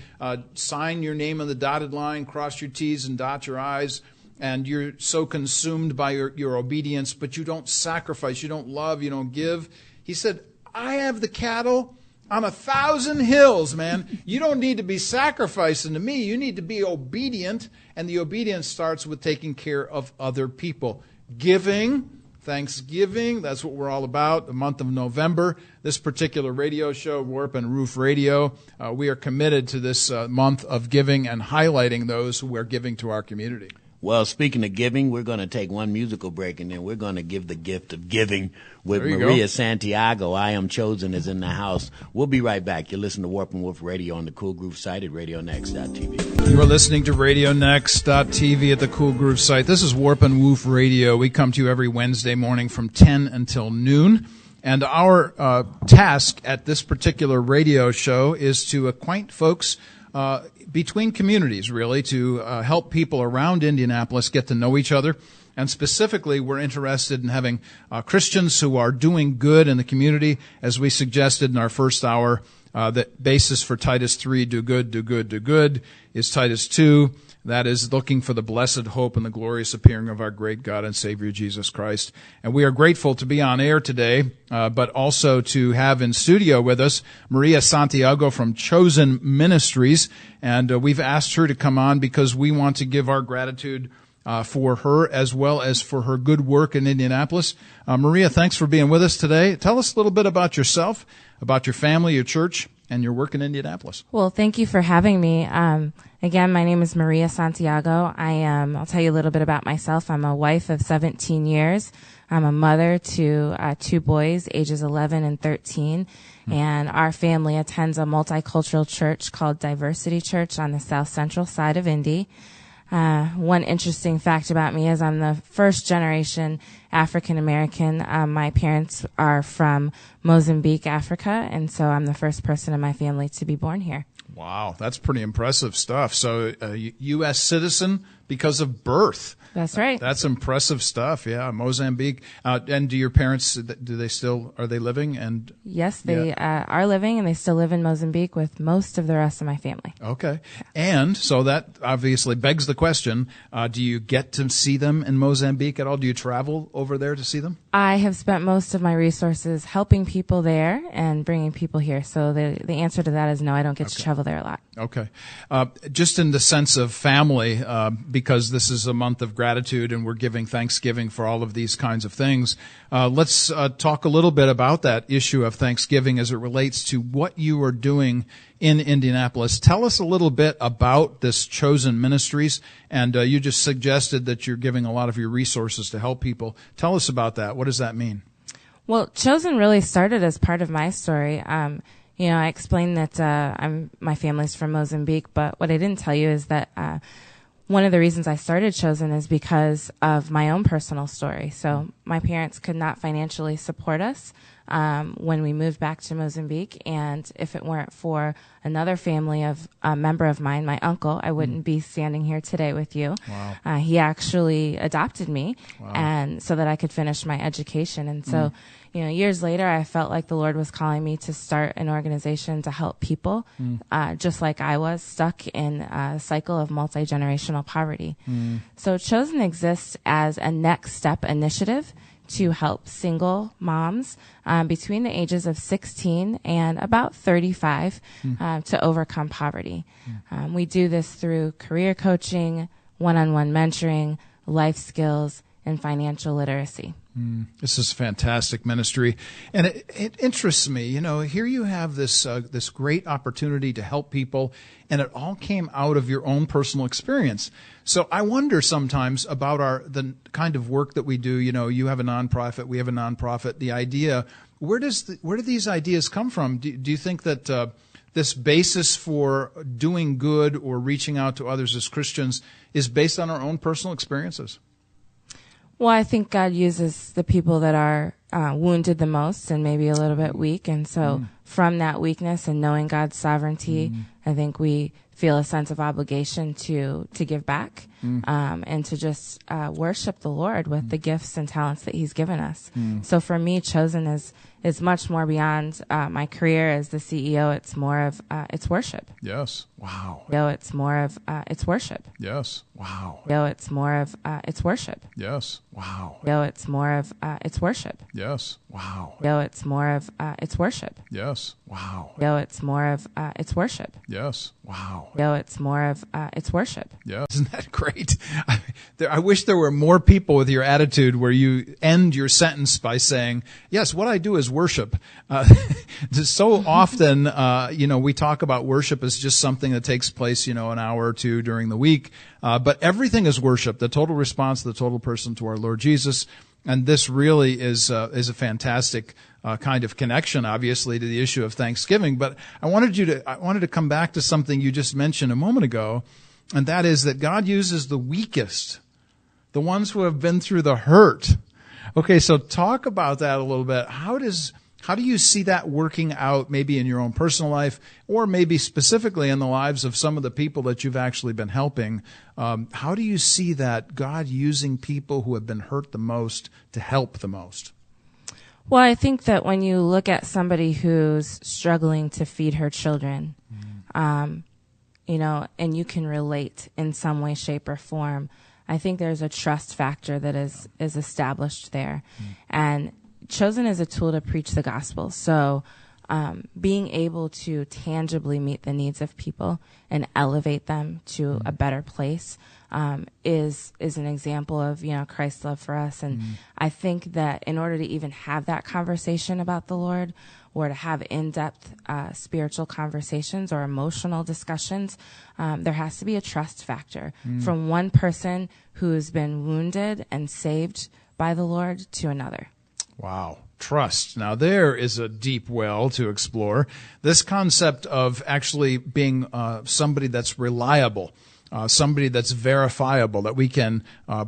sign your name on the dotted line, cross your T's and dot your I's, and you're so consumed by your obedience, but you don't sacrifice, you don't love, you don't give. He said, I have the cattle on 1,000 hills, man. You don't need to be sacrificing to me. You need to be obedient, and the obedience starts with taking care of other people. Giving, Thanksgiving, that's what we're all about, the month of November. This particular radio show, Warp and Roof Radio, we are committed to this month of giving and highlighting those who are giving to our community. Well, speaking of giving, we're going to take one musical break, and then we're going to give the gift of giving with Maria Santiago. I Am Chosen is in the house. We'll be right back. You're listening to Warp and Woof Radio on the Cool Groove site at RadioNext.tv. You are listening to RadioNext.tv at the Cool Groove site. This is Warp and Woof Radio. We come to you every Wednesday morning from 10 until noon. And our task at this particular radio show is to acquaint folks between communities, really, to help people around Indianapolis get to know each other. And specifically, we're interested in having Christians who are doing good in the community, as we suggested in our first hour. That basis for Titus 3, do good, do good, do good, is Titus 2. That is looking for the blessed hope and the glorious appearing of our great God and Savior Jesus Christ. And we are grateful to be on air today, but also to have in studio with us Maria Santiago from Chosen Ministries. And we've asked her to come on because we want to give our gratitude for her as well as for her good work in Indianapolis. Maria, thanks for being with us today. Tell us a little bit about yourself, about your family, your church, and your work in Indianapolis. Well, thank you for having me. Again, my name is Maria Santiago. I'll tell you a little bit about myself. I'm a wife of 17 years. I'm a mother to 2 boys, ages 11 and 13. And our family attends a multicultural church called Diversity Church on the south central side of Indy. One interesting fact about me is I'm the first generation African American. My parents are from Mozambique, Africa, and so I'm the first person in my family to be born here. Wow, that's pretty impressive stuff. So, U.S. citizen because of birth. That's right. That's impressive stuff. Yeah, Mozambique. And do your parents, are they living? And yes, they are living, and they still live in Mozambique with most of the rest of my family. Okay. And so that obviously begs the question, do you get to see them in Mozambique at all? Do you travel over there to see them? I have spent most of my resources helping people there and bringing people here. So the answer to that is no, I don't get to travel there a lot. Okay. Just in the sense of family, because this is a month of gratitude and we're giving Thanksgiving for all of these kinds of things, let's talk a little bit about that issue of Thanksgiving as it relates to what you are doing in Indianapolis. Tell us a little bit about this Chosen Ministries, and you just suggested that you're giving a lot of your resources to help people. Tell us about that. What does that mean? Well, Chosen really started as part of my story. I explained that my family's from Mozambique, but what I didn't tell you is that one of the reasons I started Chosen is because of my own personal story. So my parents could not financially support us when we moved back to Mozambique, and if it weren't for another family of a member of mine, my uncle, I wouldn't be standing here today with you. Wow. He actually adopted me, Wow. and so that I could finish my education. And so, years later, I felt like the Lord was calling me to start an organization to help people, just like I was stuck in a cycle of multi-generational poverty. So Chosen exists as a next step initiative to help single moms between the ages of 16 and about 35 to overcome poverty. We do this through career coaching, one-on-one mentoring, life skills, and financial literacy. This is fantastic ministry, and it interests me. Here you have this great opportunity to help people, and it all came out of your own personal experience. So I wonder sometimes about the kind of work that we do. You have a nonprofit, we have a nonprofit. The idea, where do these ideas come from? Do you think that this basis for doing good or reaching out to others as Christians is based on our own personal experiences? Well, I think God uses the people that are wounded the most and maybe a little bit weak. And so from that weakness and knowing God's sovereignty, I think we feel a sense of obligation to give back and to just worship the Lord with the gifts and talents that He's given us. So for me, Chosen is much more beyond my career as the CEO. It's more of it's worship. Yes. Wow. It's more of it's worship. Yes. Wow. It's more of it's worship. Yes. Wow. It's more of it's worship. Yes. Wow. It's more of it's worship. Yes. Wow. It's more of it's worship. Yes. Wow. It's more of it's worship. Yeah. Isn't that great? I wish there were more people with your attitude where you end your sentence by saying, yes, what I do is worship. So often, we talk about worship as just something that takes place, an hour or two during the week. But everything is worship, the total response, the total person to our Lord Jesus. And this really is a fantastic kind of connection, obviously, to the issue of Thanksgiving. But I wanted to come back to something you just mentioned a moment ago, and that is that God uses the weakest, the ones who have been through the hurt. Okay, so talk about that a little bit. How does How do you see that working out maybe in your own personal life or maybe specifically in the lives of some of the people that you've actually been helping? How do you see that God using people who have been hurt the most to help the most? Well, I think that when you look at somebody who's struggling to feed her children, and you can relate in some way, shape, or form, I think there's a trust factor that is established there. And chosen as a tool to preach the gospel. So being able to tangibly meet the needs of people and elevate them to a better place is an example of, Christ's love for us. And I think that in order to even have that conversation about the Lord, or to have in-depth spiritual conversations or emotional discussions, there has to be a trust factor from one person who's been wounded and saved by the Lord to another. Wow. Trust. Now, there is a deep well to explore. This concept of actually being somebody that's reliable, somebody that's verifiable, that we can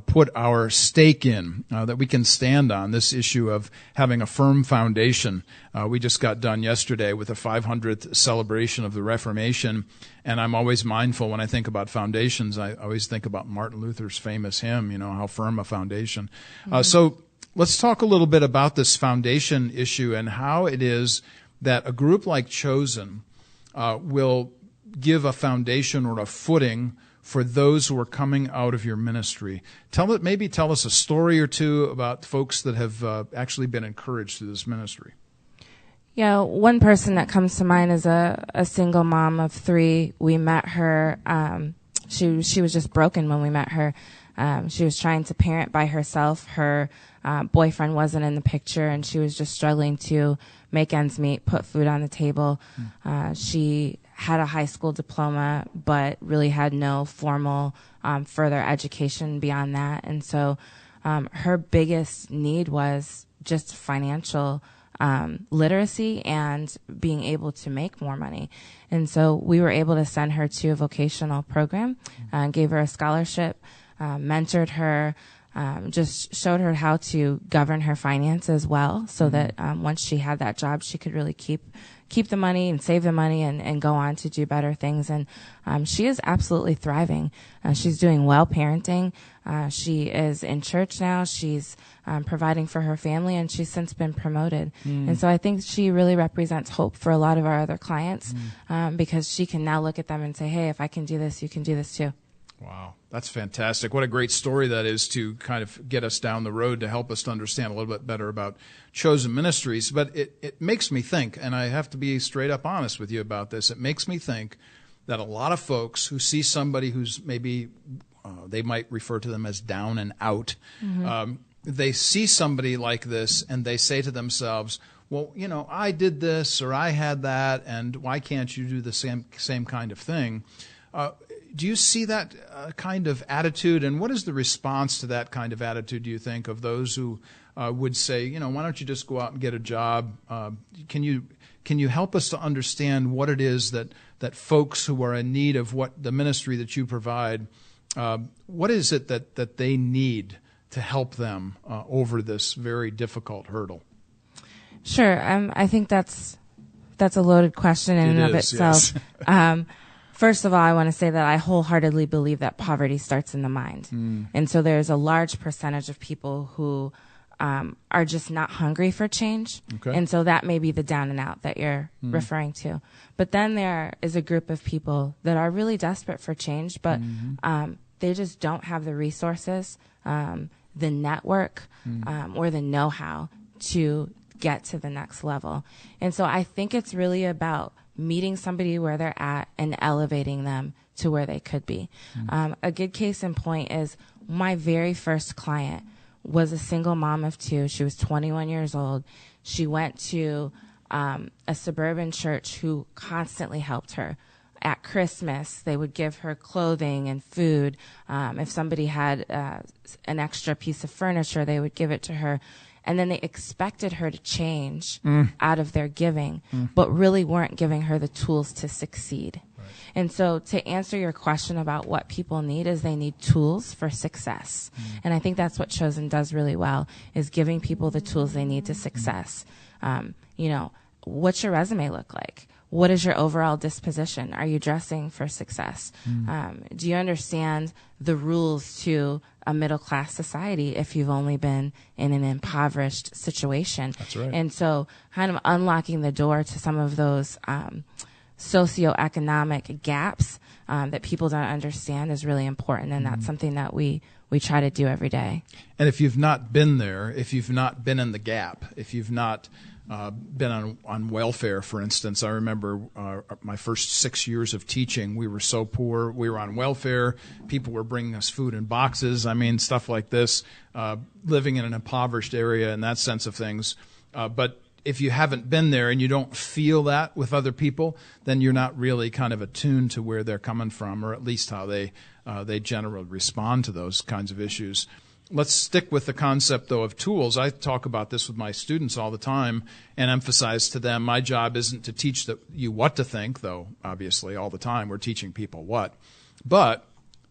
put our stake in, that we can stand on. This issue of having a firm foundation. We just got done yesterday with the 500th celebration of the Reformation, and I'm always mindful when I think about foundations. I always think about Martin Luther's famous hymn, how firm a foundation. So let's talk a little bit about this foundation issue and how it is that a group like Chosen will give a foundation or a footing for those who are coming out of your ministry. Maybe tell us a story or two about folks that have actually been encouraged through this ministry. Yeah, one person that comes to mind is a single mom of 3. We met her. She was just broken when we met her. She was trying to parent by herself. Her boyfriend wasn't in the picture, and she was just struggling to make ends meet, put food on the table. She had a high school diploma, but really had no formal further education beyond that. And so her biggest need was just financial literacy and being able to make more money. And so we were able to send her to a vocational program, gave her a scholarship, mentored her, just showed her how to govern her finances well, so that once she had that job, she could really keep the money and save the money and go on to do better things. And she is absolutely thriving. She's doing well parenting. She is in church now. She's providing for her family, and she's since been promoted. And so I think she really represents hope for a lot of our other clients, because she can now look at them and say, hey, if I can do this, you can do this too. Wow, that's fantastic. What a great story that is to kind of get us down the road to help us to understand a little bit better about Chosen Ministries. But it makes me think, and I have to be straight up honest with you about this, it makes me think that a lot of folks who see somebody who's maybe, they might refer to them as down and out, they see somebody like this and they say to themselves, well, I did this or I had that, and why can't you do the same kind of thing? Do you see that kind of attitude, and what is the response to that kind of attitude, do you think, of those who would say, why don't you just go out and get a job? Can you help us to understand what it is that folks who are in need of what the ministry that you provide, what is it that they need to help them over this very difficult hurdle? Sure. I think that's a loaded question in and of itself. Yes. First of all, I want to say that I wholeheartedly believe that poverty starts in the mind. And so there's a large percentage of people who are just not hungry for change. Okay. And so that may be the down and out that you're referring to. But then there is a group of people that are really desperate for change, but they just don't have the resources, the network, or the know-how to get to the next level. And so I think it's really about meeting somebody where they're at and elevating them to where they could be. A good case in point is my very first client was a single mom of 2. She was 21 years old. She went to a suburban church who constantly helped her. At Christmas, they would give her clothing and food. If somebody had an extra piece of furniture, they would give it to her. And then they expected her to change out of their giving, but really weren't giving her the tools to succeed. And so to answer your question about what people need is they need tools for success. And I think that's what Chosen does really well, is giving people the tools they need to success. What's your resume look like? What is your overall disposition? Are you dressing for success? Do you understand the rules to a middle-class society if you've only been in an impoverished situation? That's right. And so kind of unlocking the door to some of those socioeconomic gaps that people don't understand is really important, and that's something that we try to do every day. And if you've not been there, if you've not been in the gap, if you've not been on welfare, for instance. I remember my first 6 years of teaching, we were so poor. We were on welfare. People were bringing us food in boxes. I mean, stuff like this, living in an impoverished area in that sense of things. But if you haven't been there and you don't feel that with other people, then you're not really kind of attuned to where they're coming from, or at least how they generally respond to those kinds of issues. Let's stick with the concept, though, of tools. I talk about this with my students all the time and emphasize to them my job isn't to teach you what to think, though obviously all the time we're teaching people what, but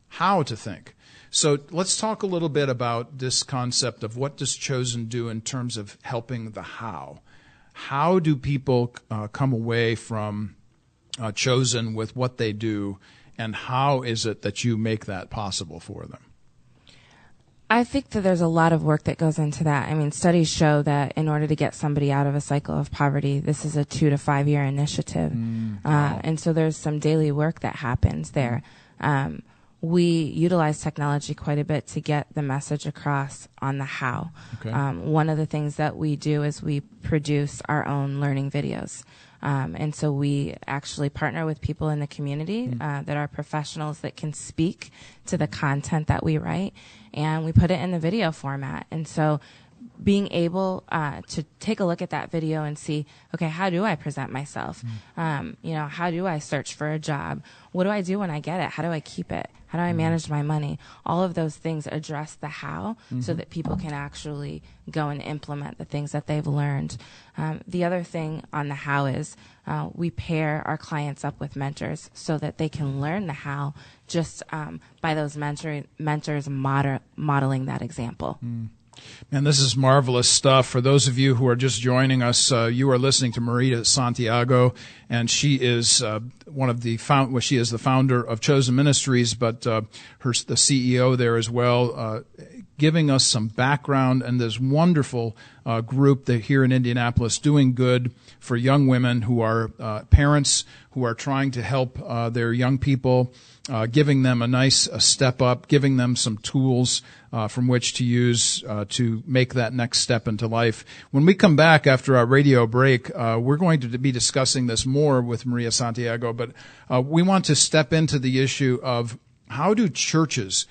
how to think. So let's talk a little bit about this concept of what does Chosen do in terms of helping the how. How do people come away from Chosen with what they do, and how is it that you make that possible for them? I think that there's a lot of work that goes into that. I mean, studies show that in order to get somebody out of a cycle of poverty, this is a 2 to 5 year initiative. Wow. And so there's some daily work that happens there. We utilize technology quite a bit to get the message across on the how. Okay. One of the things that we do is we produce our own learning videos. And so we actually partner with people in the community that are professionals that can speak to the content that we write, and we put it in the video format. And so being able to take a look at that video and see, okay, how do I present myself? How do I search for a job? What do I do when I get it? How do I keep it? How do I manage my money? All of those things address the how so that people can actually go and implement the things that they've learned. The other thing on the how is we pair our clients up with mentors so that they can learn the how just by those mentors modeling that example. Man, this is marvelous stuff. For those of you who are just joining us, you are listening to Maria Santiago, and she is she is the founder of Chosen Ministries, but the CEO there as well, giving us some background and this wonderful group that here in Indianapolis doing good for young women who are parents who are trying to help their young people, giving them a nice step up, giving them some tools from which to use to make that next step into life. When we come back after our radio break, we're going to be discussing this more with Maria Santiago, but we want to step into the issue of how should churches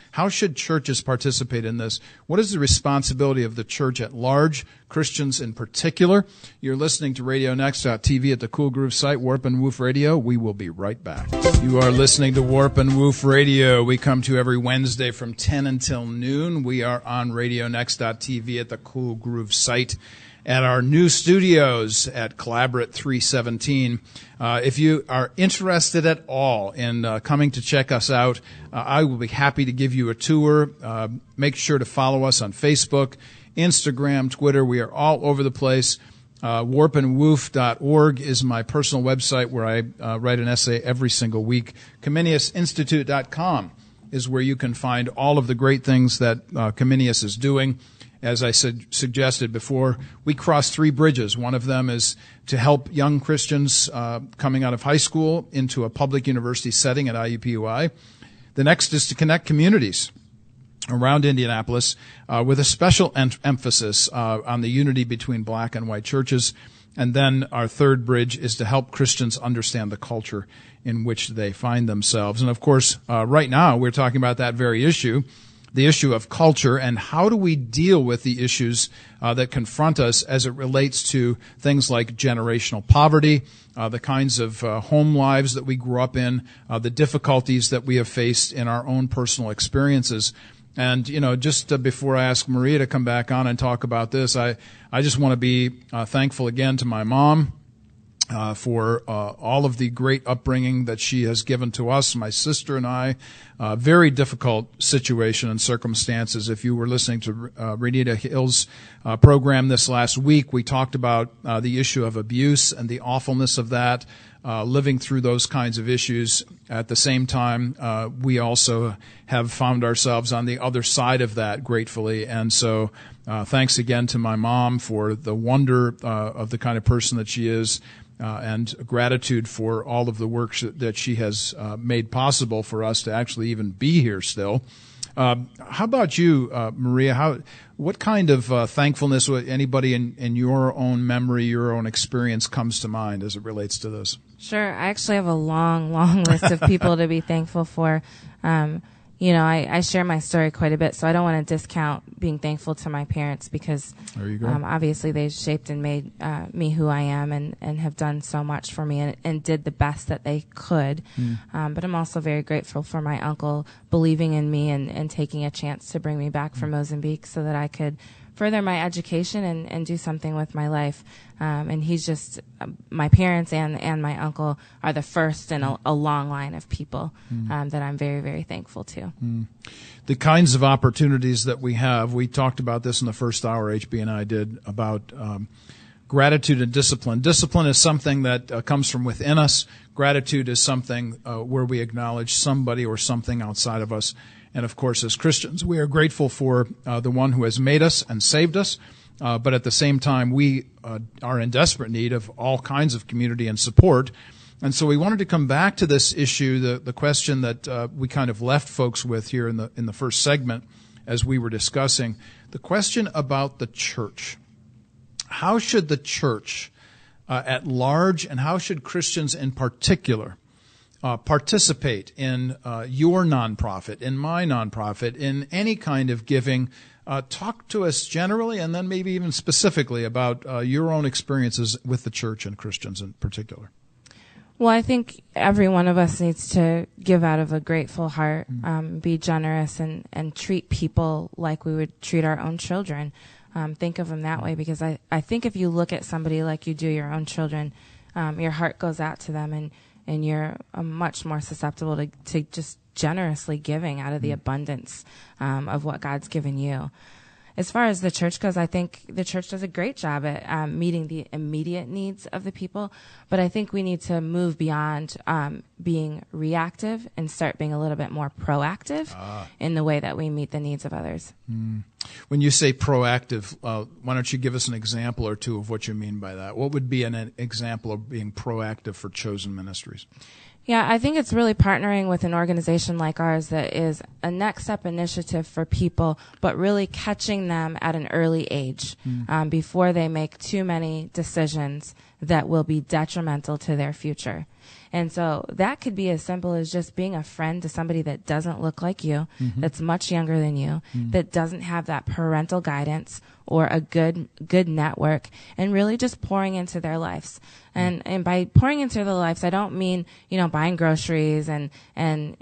participate in this? What is the responsibility of the church at large, Christians in particular? You're listening to RadioNext.tv at the Cool Groove site, Warp and Woof Radio. We will be right back. You are listening to Warp and Woof Radio. We come to you every Wednesday from 10 until noon. We are on RadioNext.tv at the Cool Groove site at our new studios at Collaborate 317. If you are interested at all in coming to check us out, I will be happy to give you a tour. Make sure to follow us on Facebook, Instagram, Twitter. We are all over the place. warpandwoof.org is my personal website where I write an essay every single week. ComeniusInstitute.com is where you can find all of the great things that Comenius is doing. As I suggested before, we cross 3 bridges. One of them is to help young Christians coming out of high school into a public university setting at IUPUI. The next is to connect communities around Indianapolis with a special emphasis on the unity between black and white churches. And then our third bridge is to help Christians understand the culture in which they find themselves. And of course, right now we're talking about that very issue, the issue of culture, and how do we deal with the issues that confront us as it relates to things like generational poverty, the kinds of home lives that we grew up in, the difficulties that we have faced in our own personal experiences. And, just before I ask Maria to come back on and talk about this, I just want to be thankful again to my mom for all of the great upbringing that she has given to us, my sister and I. Very difficult situation and circumstances. If you were listening to Renita Hill's program this last week, we talked about the issue of abuse and the awfulness of that, living through those kinds of issues. At the same time, we also have found ourselves on the other side of that, gratefully. And so thanks again to my mom for the wonder of the kind of person that she is, and gratitude for all of the work that she has made possible for us to actually even be here still. How about you, Maria? What kind of thankfulness, anybody in your own memory, your own experience comes to mind as it relates to this? Sure. I actually have a long, long list of people to be thankful for. I share my story quite a bit, so I don't want to discount being thankful to my parents because there you go. Obviously they shaped and made me who I am and have done so much for me and did the best that they could. But I'm also very grateful for my uncle believing in me and taking a chance to bring me back from Mozambique so that I could further my education and do something with my life. And he's just, my parents and my uncle are the first in a long line of people that I'm very, very thankful to. The kinds of opportunities that we have, we talked about this in the first hour, HB and I did, about gratitude and discipline. Discipline is something that comes from within us. Gratitude is something where we acknowledge somebody or something outside of us. And of course, as Christians, we are grateful for the one who has made us and saved us. But at the same time, we are in desperate need of all kinds of community and support. And so we wanted to come back to this issue, the question that we kind of left folks with here in the first segment as we were discussing, the question about the church. How should the church at large, and how should Christians in particular participate in your nonprofit, in my nonprofit, in any kind of giving? Talk to us generally and then maybe even specifically about your own experiences with the church and Christians in particular. Well, I think every one of us needs to give out of a grateful heart, be generous, and treat people like we would treat our own children. Think of them that way, because I think if you look at somebody like you do your own children, your heart goes out to them, and you're much more susceptible to just generously giving out of the abundance of what God's given you. As far as the church goes, I think the church does a great job at meeting the immediate needs of the people, but I think we need to move beyond being reactive and start being a little bit more proactive in the way that we meet the needs of others. When you say proactive, why don't you give us an example or two of what you mean by that? What would be an example of being proactive for Chosen Ministries? Yeah, I think it's really partnering with an organization like ours that is a next step initiative for people, but really catching them at an early age before they make too many decisions that will be detrimental to their future. And so that could be as simple as just being a friend to somebody that doesn't look like you, that's much younger than you, that doesn't have that parental guidance or a good network, and really just pouring into their lives. And by pouring into their lives, I don't mean, buying groceries and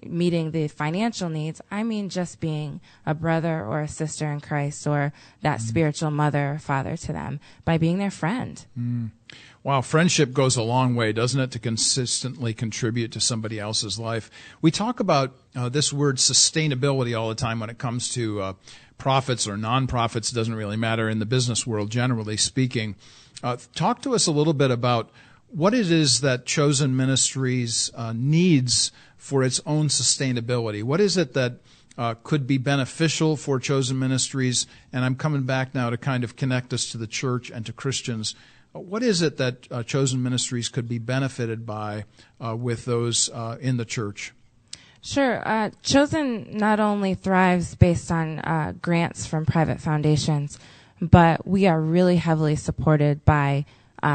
meeting the financial needs. I mean just being a brother or a sister in Christ, or that spiritual mother or father to them, by being their friend. Wow, friendship goes a long way, doesn't it, to consistently contribute to somebody else's life. We talk about this word sustainability all the time when it comes to profits or nonprofits. It doesn't really matter in the business world, generally speaking. Talk to us a little bit about what it is that Chosen Ministries needs for its own sustainability. What is it that could be beneficial for Chosen Ministries? And I'm coming back now to kind of connect us to the church and to Christians. What is it that Chosen Ministries could be benefited by with those in the church? Sure. Chosen not only thrives based on grants from private foundations, but we are really heavily supported by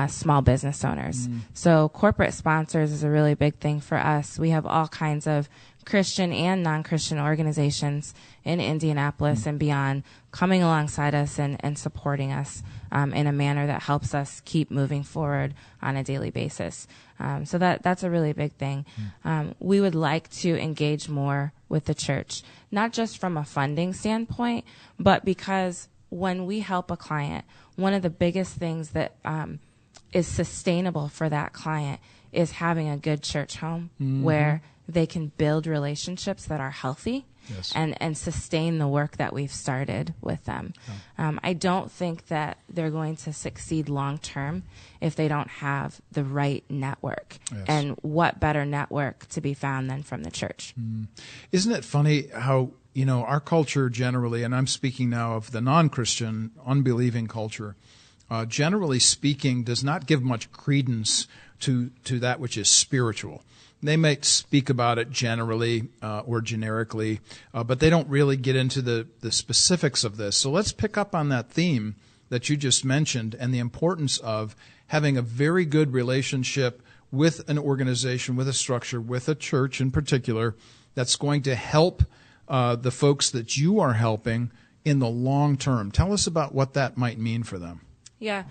small business owners. So corporate sponsors is a really big thing for us. We have all kinds of Christian and non-Christian organizations in Indianapolis and beyond coming alongside us and supporting us in a manner that helps us keep moving forward on a daily basis. So that's a really big thing. We would like to engage more with the church, not just from a funding standpoint, but because when we help a client, one of the biggest things that is sustainable for that client is having a good church home where they can build relationships that are healthy. Yes. And sustain the work that we've started with them. I don't think that they're going to succeed long term if they don't have the right network. Yes. And what better network to be found than from the church? Isn't it funny how, our culture generally, and I'm speaking now of the non-Christian, unbelieving culture, generally speaking, does not give much credence to that which is spiritual. They might speak about it generally or generically, but they don't really get into the specifics of this. So let's pick up on that theme that you just mentioned and the importance of having a very good relationship with an organization, with a structure, with a church in particular, that's going to help the folks that you are helping in the long term. Tell us about what that might mean for them. Yeah.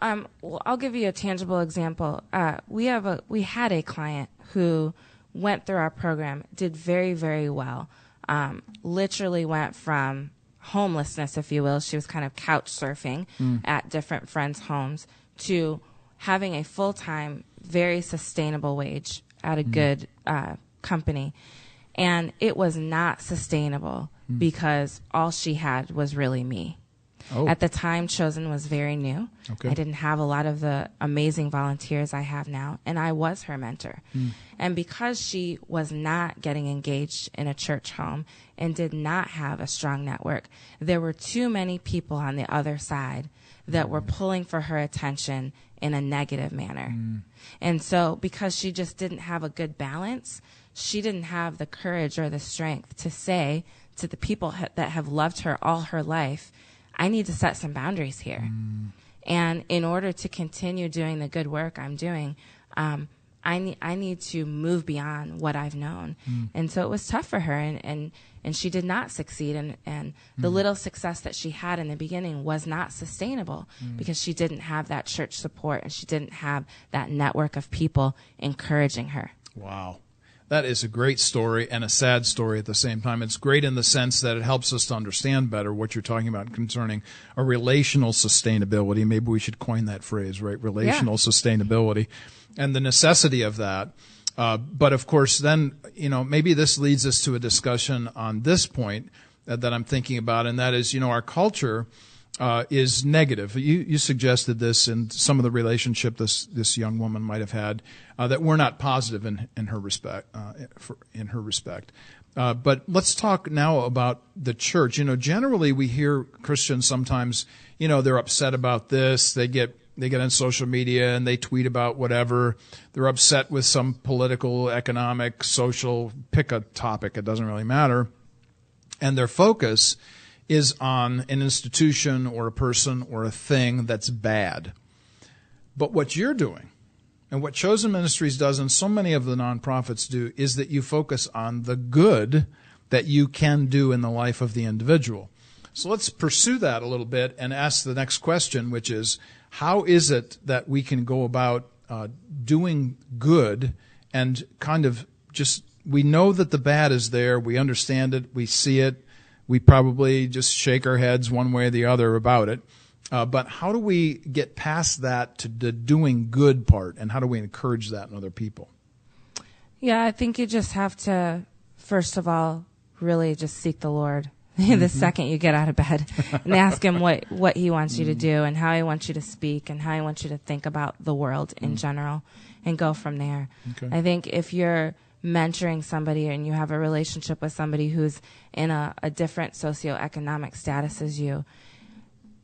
Well, I'll give you a tangible example. We had a client who went through our program, did very, very well, literally went from homelessness, if you will. She was kind of couch surfing at different friends' homes to having a full-time, very sustainable wage at a good company. And it was not sustainable because all she had was really me. Oh. At the time, Chosen was very new. Okay. I didn't have a lot of the amazing volunteers I have now, and I was her mentor. And because she was not getting engaged in a church home and did not have a strong network, there were too many people on the other side that were pulling for her attention in a negative manner. And so because she just didn't have a good balance, she didn't have the courage or the strength to say to the people that have loved her all her life, I need to set some boundaries here. And in order to continue doing the good work I'm doing, I need to move beyond what I've known. And so it was tough for her, and she did not succeed. And the little success that she had in the beginning was not sustainable because she didn't have that church support and she didn't have that network of people encouraging her. Wow. That is a great story and a sad story at the same time. It's great in the sense that it helps us to understand better what you're talking about concerning a relational sustainability. Maybe we should coin that phrase, right? Relational sustainability and the necessity of that. But of course, then, maybe this leads us to a discussion on this point that I'm thinking about, and that is, our culture is negative. You suggested this in some of the relationship this young woman might have had that were not positive in her respect. But let's talk now about the church. Generally we hear Christians sometimes, they're upset about this. They get on social media and they tweet about whatever. They're upset with some political, economic, social, pick a topic. It doesn't really matter. And their focus is on an institution or a person or a thing that's bad. But what you're doing, and what Chosen Ministries does and so many of the nonprofits do, is that you focus on the good that you can do in the life of the individual. So let's pursue that a little bit and ask the next question, which is, how is it that we can go about doing good and kind of just, we know that the bad is there, we understand it, we see it, we probably just shake our heads one way or the other about it. But how do we get past that to the doing good part, and how do we encourage that in other people? Yeah, I think you just have to, first of all, really just seek the Lord the second you get out of bed and ask him what he wants you to do and how he wants you to speak and how he wants you to think about the world in general, and go from there. Okay. I think if you're mentoring somebody and you have a relationship with somebody who's in a different socioeconomic status as you,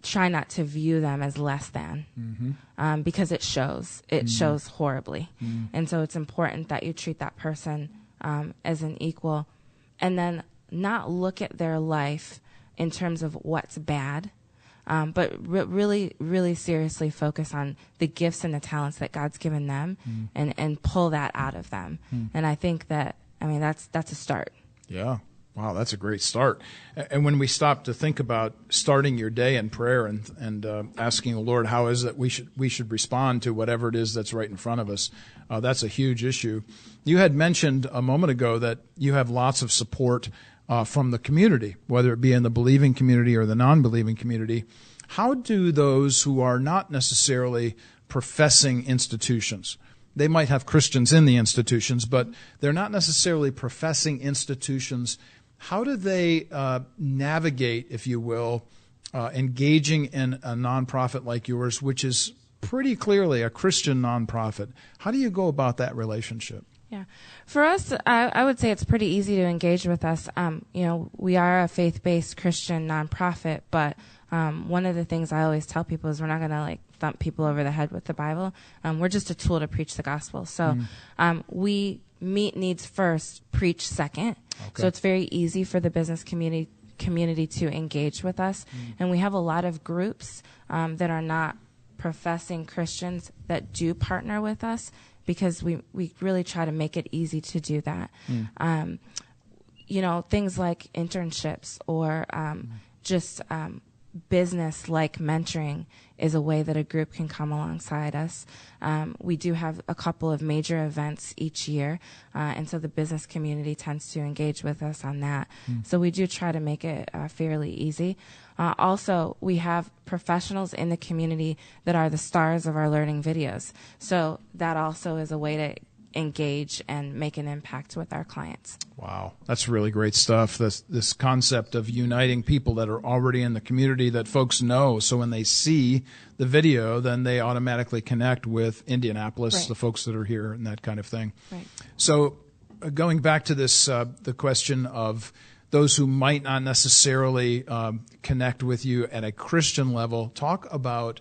try not to view them as less than, because it shows. It shows horribly. And so it's important that you treat that person as an equal, and then not look at their life in terms of what's bad, but really, really seriously focus on the gifts and the talents that God's given them, and pull that out of them. And I think that, that's a start. Yeah. Wow, that's a great start. And when we stop to think about starting your day in prayer and asking the Lord, how is it we should respond to whatever it is that's right in front of us, that's a huge issue. You had mentioned a moment ago that you have lots of support from the community, whether it be in the believing community or the non-believing community. How do those who are not necessarily professing institutions. They might have Christians in the institutions, but they're not necessarily professing institutions. How do they navigate, if you will, engaging in a nonprofit like yours, which is pretty clearly a Christian nonprofit? How do you go about that relationship? Yeah. For us, I would say it's pretty easy to engage with us. We are a faith-based Christian nonprofit, but one of the things I always tell people is we're not going to thump people over the head with the Bible. We're just a tool to preach the gospel. So we meet needs first, preach second. Okay. So it's very easy for the business community to engage with us. And we have a lot of groups that are not professing Christians that do partner with us, because we really try to make it easy to do that. Things like internships or just business-like mentoring is a way that a group can come alongside us. We do have a couple of major events each year, and so the business community tends to engage with us on that. So we do try to make it fairly easy. Also, we have professionals in the community that are the stars of our learning videos. So that also is a way to engage and make an impact with our clients. Wow, that's really great stuff. This concept of uniting people that are already in the community that folks know, so when they see the video, then they automatically connect with Indianapolis, right, the folks that are here, and that kind of thing. Right. So going back to this, the question of those who might not necessarily connect with you at a Christian level, talk about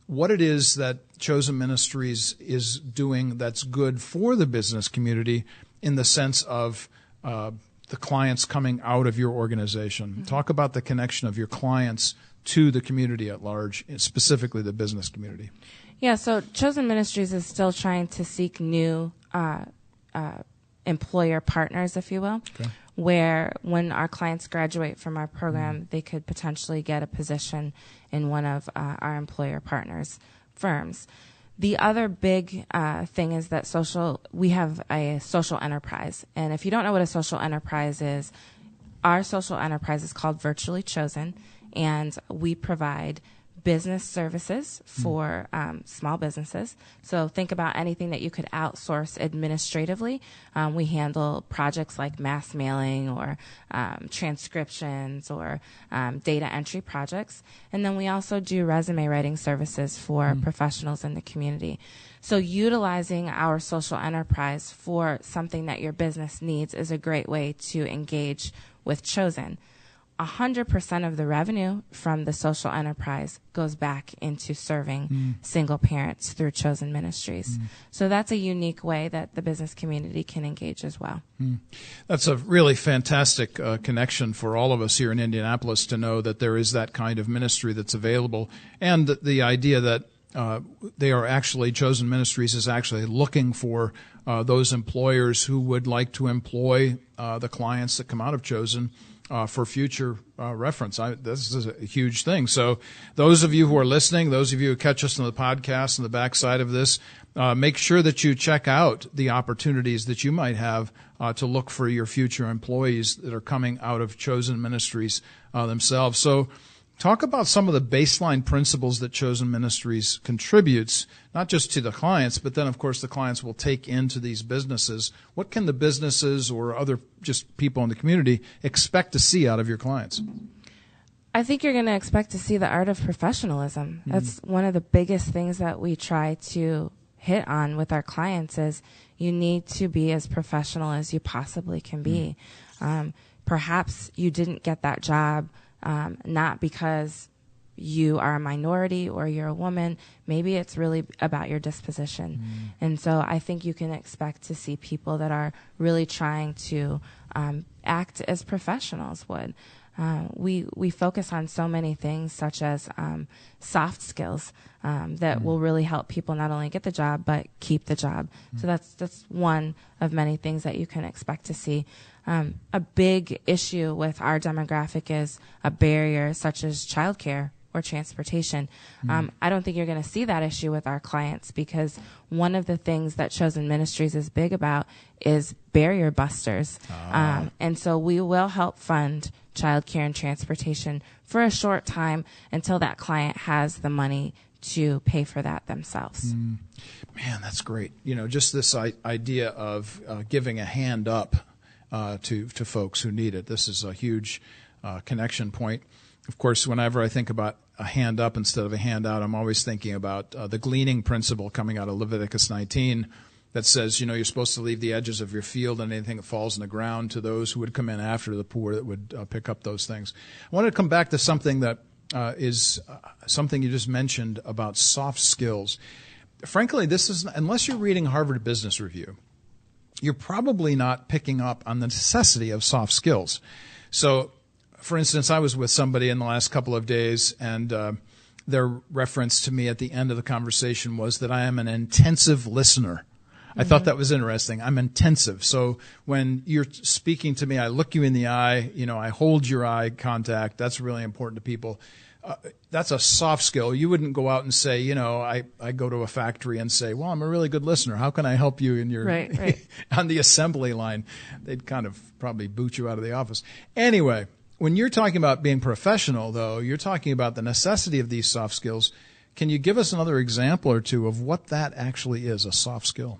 what it is that Chosen Ministries is doing that's good for the business community in the sense of the clients coming out of your organization. Talk about the connection of your clients to the community at large, specifically the business community. Yeah, so Chosen Ministries is still trying to seek new employer partners, if you will, okay, where when our clients graduate from our program, they could potentially get a position in one of our employer partners' firms. The other big thing is that we have a social enterprise. And if you don't know what a social enterprise is, our social enterprise is called Virtually Chosen, and we provide business services for small businesses. So think about anything that you could outsource administratively. We handle projects like mass mailing or transcriptions or data entry projects. And then we also do resume writing services for professionals in the community. So utilizing our social enterprise for something that your business needs is a great way to engage with Chosen. 100% of the revenue from the social enterprise goes back into serving single parents through Chosen Ministries. So that's a unique way that the business community can engage as well. That's a really fantastic connection for all of us here in Indianapolis to know that there is that kind of ministry that's available, and the idea that they are actually, Chosen Ministries is actually looking for those employers who would like to employ the clients that come out of Chosen for future reference. This is a huge thing. So those of you who are listening, those of you who catch us on the podcast on the backside of this, make sure that you check out the opportunities that you might have to look for your future employees that are coming out of Chosen Ministries themselves. So talk about some of the baseline principles that Chosen Ministries contributes, not just to the clients, but then, of course, the clients will take into these businesses. What can the businesses or other just people in the community expect to see out of your clients? I think you're going to expect to see the art of professionalism. That's one of the biggest things that we try to hit on with our clients is you need to be as professional as you possibly can be. Perhaps you didn't get that job not because you are a minority or you're a woman. Maybe it's really about your disposition. And so I think you can expect to see people that are really trying to act as professionals would. We focus on so many things such as soft skills that will really help people not only get the job but keep the job. So that's one of many things that you can expect to see. A big issue with our demographic is a barrier such as childcare or transportation. I don't think you're going to see that issue with our clients because one of the things that Chosen Ministries is big about is barrier busters. And so we will help fund childcare and transportation for a short time until that client has the money to pay for that themselves. Man, that's great. Just this idea of giving a hand up to folks who need it. This is a huge connection point. Of course, whenever I think about a hand up instead of a handout, I'm always thinking about the gleaning principle coming out of Leviticus 19 that says, you're supposed to leave the edges of your field and anything that falls on the ground to those who would come in after, the poor that would pick up those things. I want to come back to something that is something you just mentioned about soft skills. Frankly, this is, unless you're reading Harvard Business Review, you're probably not picking up on the necessity of soft skills. So, for instance, I was with somebody in the last couple of days, and their reference to me at the end of the conversation was that I am an intensive listener. I thought that was interesting. I'm intensive. So when you're speaking to me, I look you in the eye, I hold your eye contact. That's really important to people. That's a soft skill. You wouldn't go out and say, I go to a factory and say, well, I'm a really good listener. How can I help you in your right. on the assembly line? They'd kind of probably boot you out of the office. Anyway, when you're talking about being professional, though, you're talking about the necessity of these soft skills. Can you give us another example or two of what that actually is, a soft skill?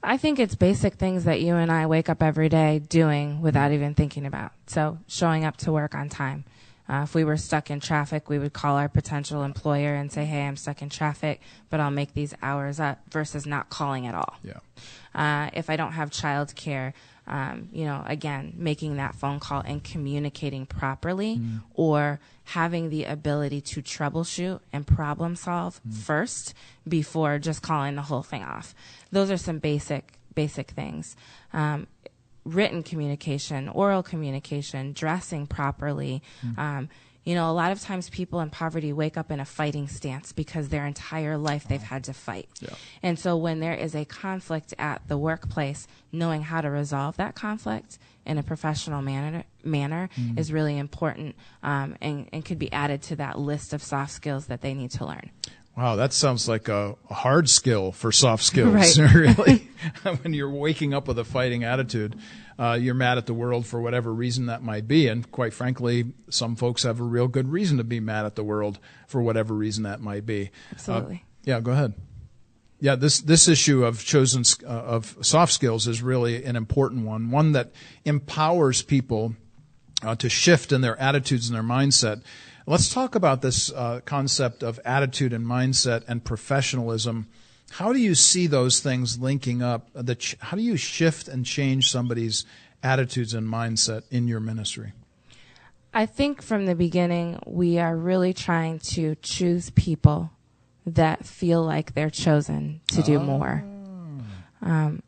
I think it's basic things that you and I wake up every day doing without even thinking about. So showing up to work on time. If we were stuck in traffic, we would call our potential employer and say, hey, I'm stuck in traffic, but I'll make these hours up, versus not calling at all. Yeah. If I don't have child care, again, making that phone call and communicating properly, or having the ability to troubleshoot and problem solve first before just calling the whole thing off. Those are some basic things. Written communication, oral communication, dressing properly. A lot of times people in poverty wake up in a fighting stance because their entire life they've had to fight. Yeah. And so when there is a conflict at the workplace, knowing how to resolve that conflict in a professional manner is really important, and could be added to that list of soft skills that they need to learn. Wow, that sounds like a hard skill for soft skills, right. really. When you're waking up with a fighting attitude, you're mad at the world for whatever reason that might be. And quite frankly, some folks have a real good reason to be mad at the world for whatever reason that might be. Absolutely. Yeah, go ahead. Yeah, this issue of of soft skills is really an important one that empowers people to shift in their attitudes and their mindset. Let's talk about this concept of attitude and mindset and professionalism. How do you see those things linking up? How do you shift and change somebody's attitudes and mindset in your ministry? I think from the beginning, we are really trying to choose people that feel like they're chosen to do more.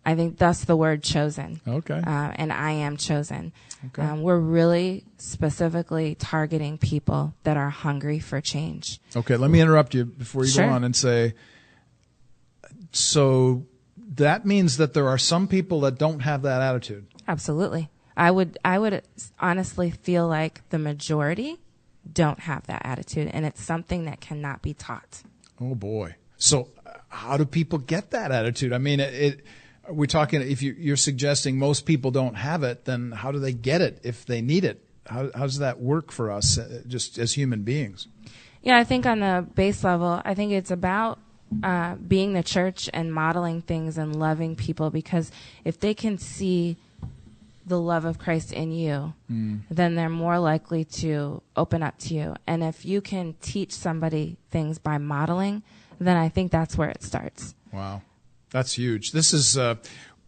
I think that's the word chosen. Okay. And I am chosen. Okay. We're really specifically targeting people that are hungry for change. Okay, let me interrupt you before you Sure. go on and say, so that means that there are some people that don't have that attitude. Absolutely. I would honestly feel like the majority don't have that attitude, and it's something that cannot be taught. Oh, boy. So how do people get that attitude? I mean, we're talking, if you're suggesting most people don't have it, then how do they get it if they need it? How does that work for us just as human beings? Yeah, I think on the base level, I think it's about being the church and modeling things and loving people, because if they can see the love of Christ in you, then they're more likely to open up to you. And if you can teach somebody things by modeling, then I think that's where it starts. Wow. That's huge. This is,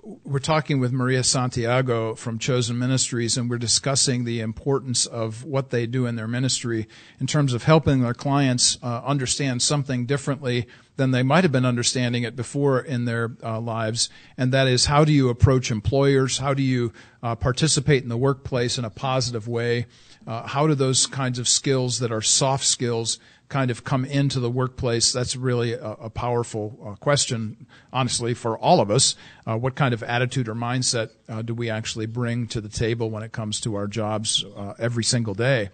we're talking with Maria Santiago from Chosen Ministries, and we're discussing the importance of what they do in their ministry in terms of helping their clients understand something differently than they might have been understanding it before in their lives. And that is, how do you approach employers? How do you participate in the workplace in a positive way? How do those kinds of skills that are soft skills kind of come into the workplace? That's really a powerful question, honestly, for all of us. What kind of attitude or mindset do we actually bring to the table when it comes to our jobs every single day?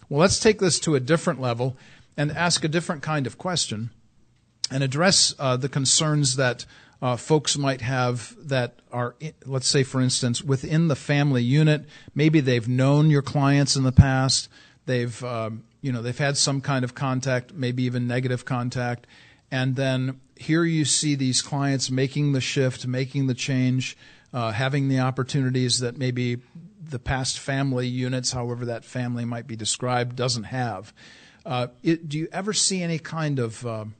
Well, let's take this to a different level and ask a different kind of question and address the concerns that folks might have that are, let's say, for instance, within the family unit. Maybe they've known your clients in the past. They've they've had some kind of contact, maybe even negative contact, and then here you see these clients making the shift, making the change, having the opportunities that maybe the past family units, however that family might be described, doesn't have. Do you ever see any kind of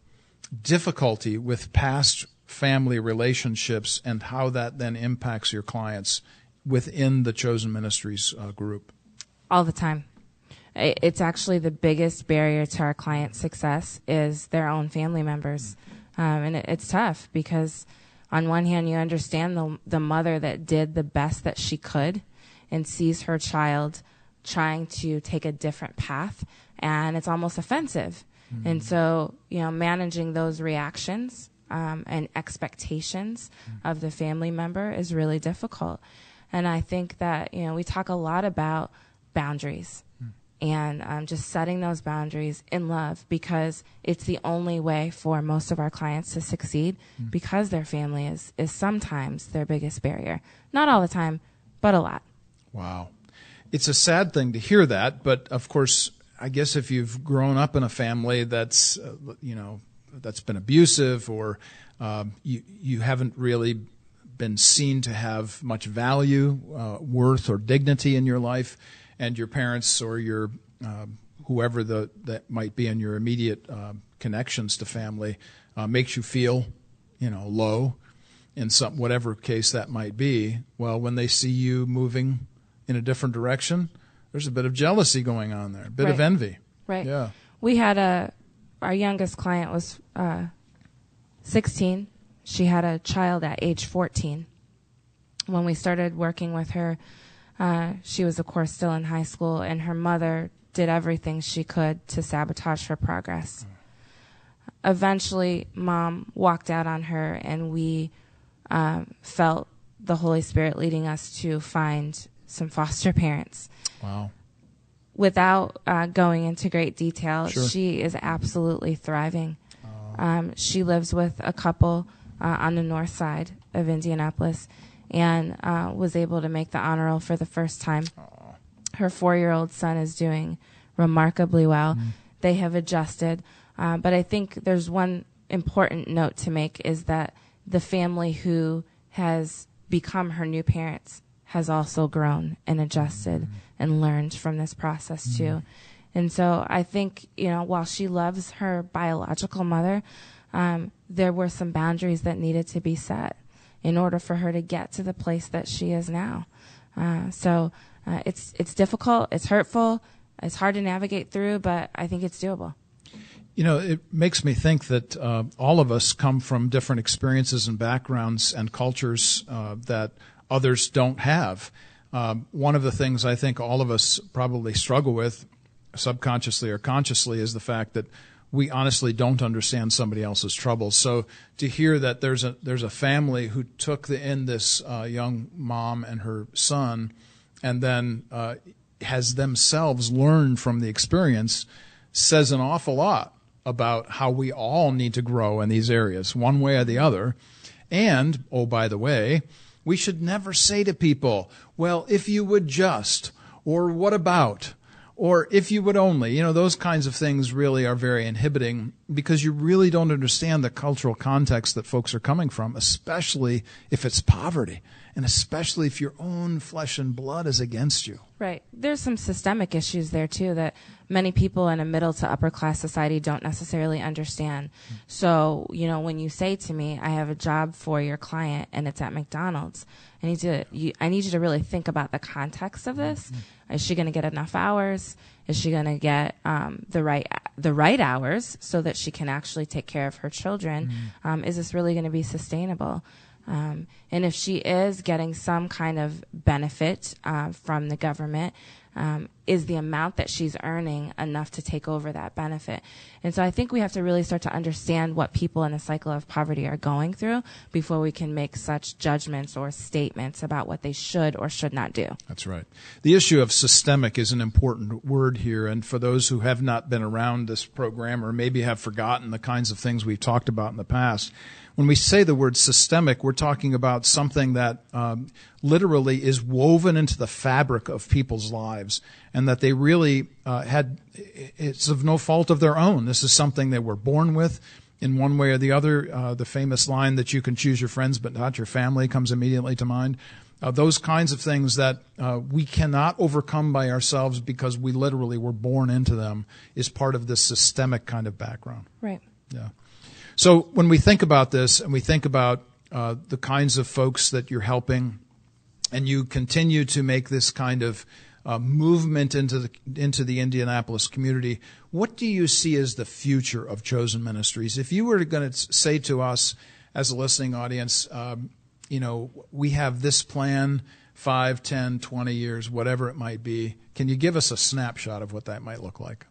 difficulty with past family relationships and how that then impacts your clients within the Chosen Ministries group? All the time. It's actually the biggest barrier to our client success is their own family members. And it's tough because on one hand, you understand the mother that did the best that she could and sees her child trying to take a different path, and it's almost offensive. Mm-hmm. And so, managing those reactions and expectations of the family member is really difficult. And I think that, we talk a lot about boundaries and just setting those boundaries in love, because it's the only way for most of our clients to succeed, because their family is sometimes their biggest barrier. Not all the time, but a lot. Wow. It's a sad thing to hear that, but of course, I guess if you've grown up in a family that's, that's been abusive, or you haven't really been seen to have much value, worth, or dignity in your life, and your parents or your whoever that might be in your immediate connections to family makes you feel, low in some whatever case that might be. Well, when they see you moving in a different direction, there's a bit of jealousy going on there, a bit of envy. Right. Yeah. We had our youngest client was 16. She had a child at age 14. When we started working with her, she was, of course, still in high school, and her mother did everything she could to sabotage her progress. Eventually, Mom walked out on her, and we felt the Holy Spirit leading us to find some foster parents. Wow. Without going into great detail, Sure. She is absolutely thriving. She lives with a couple on the north side of Indianapolis, and was able to make the honor roll for the first time. Her 4-year-old son is doing remarkably well. They have adjusted. But I think there's one important note to make, is that the family who has become her new parents has also grown and adjusted and learned from this process too. And so I think, while she loves her biological mother, there were some boundaries that needed to be set in order for her to get to the place that she is now. So it's difficult, it's hurtful, it's hard to navigate through, but I think it's doable. It makes me think that all of us come from different experiences and backgrounds and cultures that others don't have. One of the things I think all of us probably struggle with, subconsciously or consciously, is the fact that we honestly don't understand somebody else's troubles. So to hear that there's a family who took in this young mom and her son, and then has themselves learned from the experience, says an awful lot about how we all need to grow in these areas, one way or the other. And, oh, by the way, we should never say to people, well, if you would just, or what about, or if you would only. Those kinds of things really are very inhibiting, because you really don't understand the cultural context that folks are coming from, especially if it's poverty, and especially if your own flesh and blood is against you. Right. There's some systemic issues there, too, that many people in a middle to upper class society don't necessarily understand. So, when you say to me, I have a job for your client and it's at McDonald's, I need you to really think about the context of this. Is she going to get enough hours? Is she going to get the right hours so that she can actually take care of her children? Is this really going to be sustainable? And if she is getting some kind of benefit from the government, is the amount that she's earning enough to take over that benefit? And so I think we have to really start to understand what people in a cycle of poverty are going through before we can make such judgments or statements about what they should or should not do. That's right. The issue of systemic is an important word here, and for those who have not been around this program or maybe have forgotten the kinds of things we've talked about in the past, when we say the word systemic, we're talking about something that literally is woven into the fabric of people's lives, and that they really it's of no fault of their own. This is something they were born with in one way or the other. The famous line that you can choose your friends but not your family comes immediately to mind. Those kinds of things that we cannot overcome by ourselves because we literally were born into them is part of this systemic kind of background. Right. Yeah. So when we think about this and we think about the kinds of folks that you're helping, and you continue to make this kind of movement into the Indianapolis community, what do you see as the future of Chosen Ministries? If you were going to say to us as a listening audience, we have this plan, 5, 10, 20 years, whatever it might be, can you give us a snapshot of what that might look like?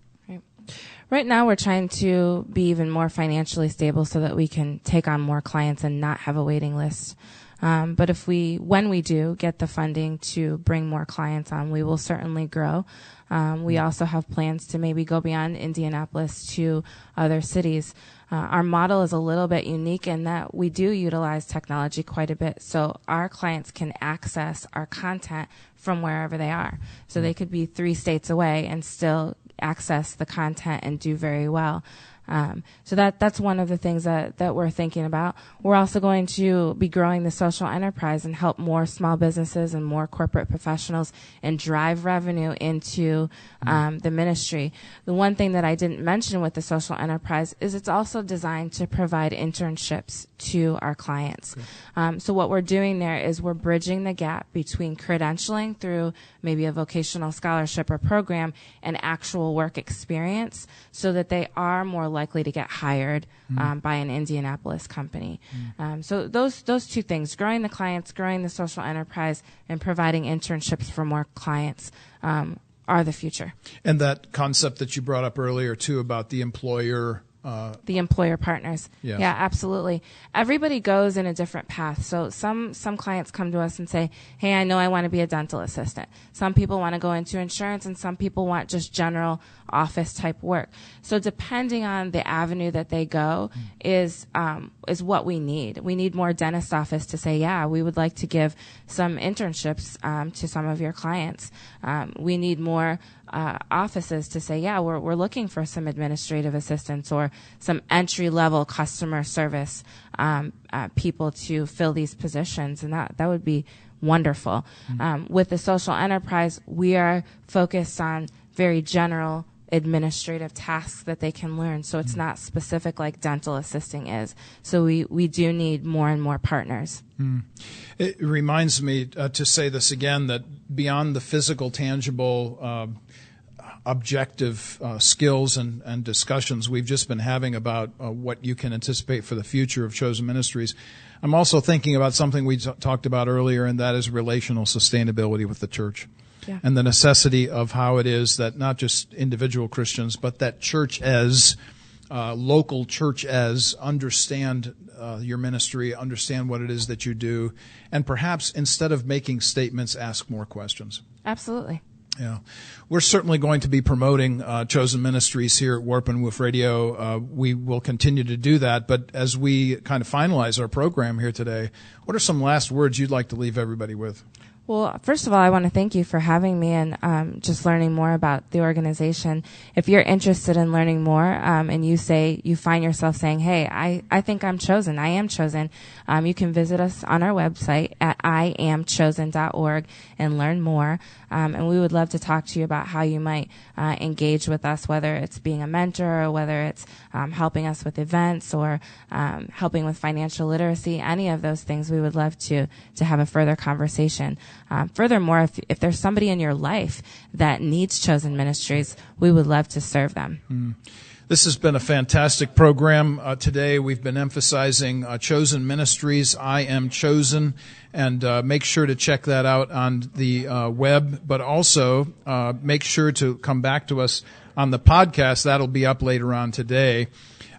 Right now, we're trying to be even more financially stable so that we can take on more clients and not have a waiting list. But when we do get the funding to bring more clients on, we will certainly grow. We also have plans to maybe go beyond Indianapolis to other cities. Our model is a little bit unique in that we do utilize technology quite a bit, so our clients can access our content from wherever they are. So they could be 3 states away and still access the content and do very well. So that's one of the things that we're thinking about. We're also going to be growing the social enterprise and help more small businesses and more corporate professionals and drive revenue into the ministry. The one thing that I didn't mention with the social enterprise is it's also designed to provide internships to our clients. Okay. So what we're doing there is we're bridging the gap between credentialing through maybe a vocational scholarship or program and actual work experience so that they are more likely to get hired by an Indianapolis company. So those 2 things, growing the clients, growing the social enterprise, and providing internships for more clients are the future. And that concept that you brought up earlier, too, about the employer partners. Yes. Yeah, absolutely. Everybody goes in a different path. So some clients come to us and say, hey, I know I want to be a dental assistant. Some people want to go into insurance, and some people want just general office type work. So depending on the avenue that they go is what we need. We need more dentist office to say, yeah, we would like to give some internships to some of your clients. We need more offices to say, yeah, we're looking for some administrative assistants or some entry-level customer service people to fill these positions, and that would be wonderful. With the social enterprise, we are focused on very general administrative tasks that they can learn, so it's not specific like dental assisting is. So we do need more and more partners. It reminds me to say this again, that beyond the physical, tangible objective skills and discussions we've just been having about what you can anticipate for the future of Chosen Ministries, I'm also thinking about something we talked about earlier, and that is relational sustainability with the church. Yeah. And the necessity of how it is that not just individual Christians, but that church as local church as understand your ministry, understand what it is that you do, and perhaps instead of making statements, ask more questions. Absolutely. Yeah. We're certainly going to be promoting Chosen Ministries here at Warp and Woof Radio. We will continue to do that. But as we kind of finalize our program here today, what are some last words you'd like to leave everybody with? Well, first of all, I want to thank you for having me and just learning more about the organization. If you're interested in learning more and you find yourself saying, hey, I think I'm chosen, I am chosen, you can visit us on our website at iamchosen.org and learn more. And we would love to talk to you about how you might engage with us, whether it's being a mentor or whether it's helping us with events or helping with financial literacy, any of those things. We would love to have a further conversation. Furthermore, if there's somebody in your life that needs Chosen Ministries, we would love to serve them. This has been a fantastic program. Today we've been emphasizing Chosen Ministries, I Am Chosen, and make sure to check that out on the web, but also make sure to come back to us on the podcast. That'll be up later on today.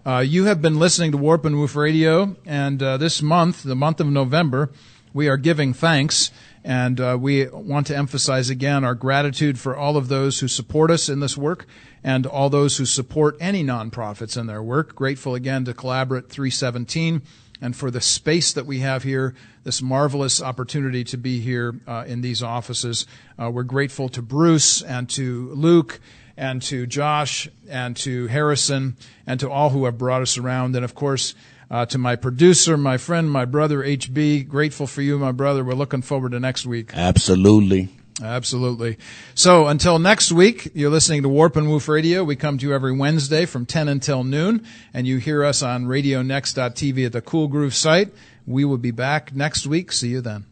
You have been listening to Warp and Woof Radio, and this month, the month of November, we are giving thanks. And we want to emphasize again our gratitude for all of those who support us in this work and all those who support any nonprofits in their work. Grateful again to Collaborate 317 and for the space that we have here, this marvelous opportunity to be here in these offices. We're grateful to Bruce and to Luke and to Josh and to Harrison and to all who have brought us around. And, of course, to my producer, my friend, my brother, HB, grateful for you, my brother. We're looking forward to next week. Absolutely. Absolutely. So until next week, you're listening to Warp and Woof Radio. We come to you every Wednesday from 10 until noon, and you hear us on RadioNext.tv at the Cool Groove site. We will be back next week. See you then.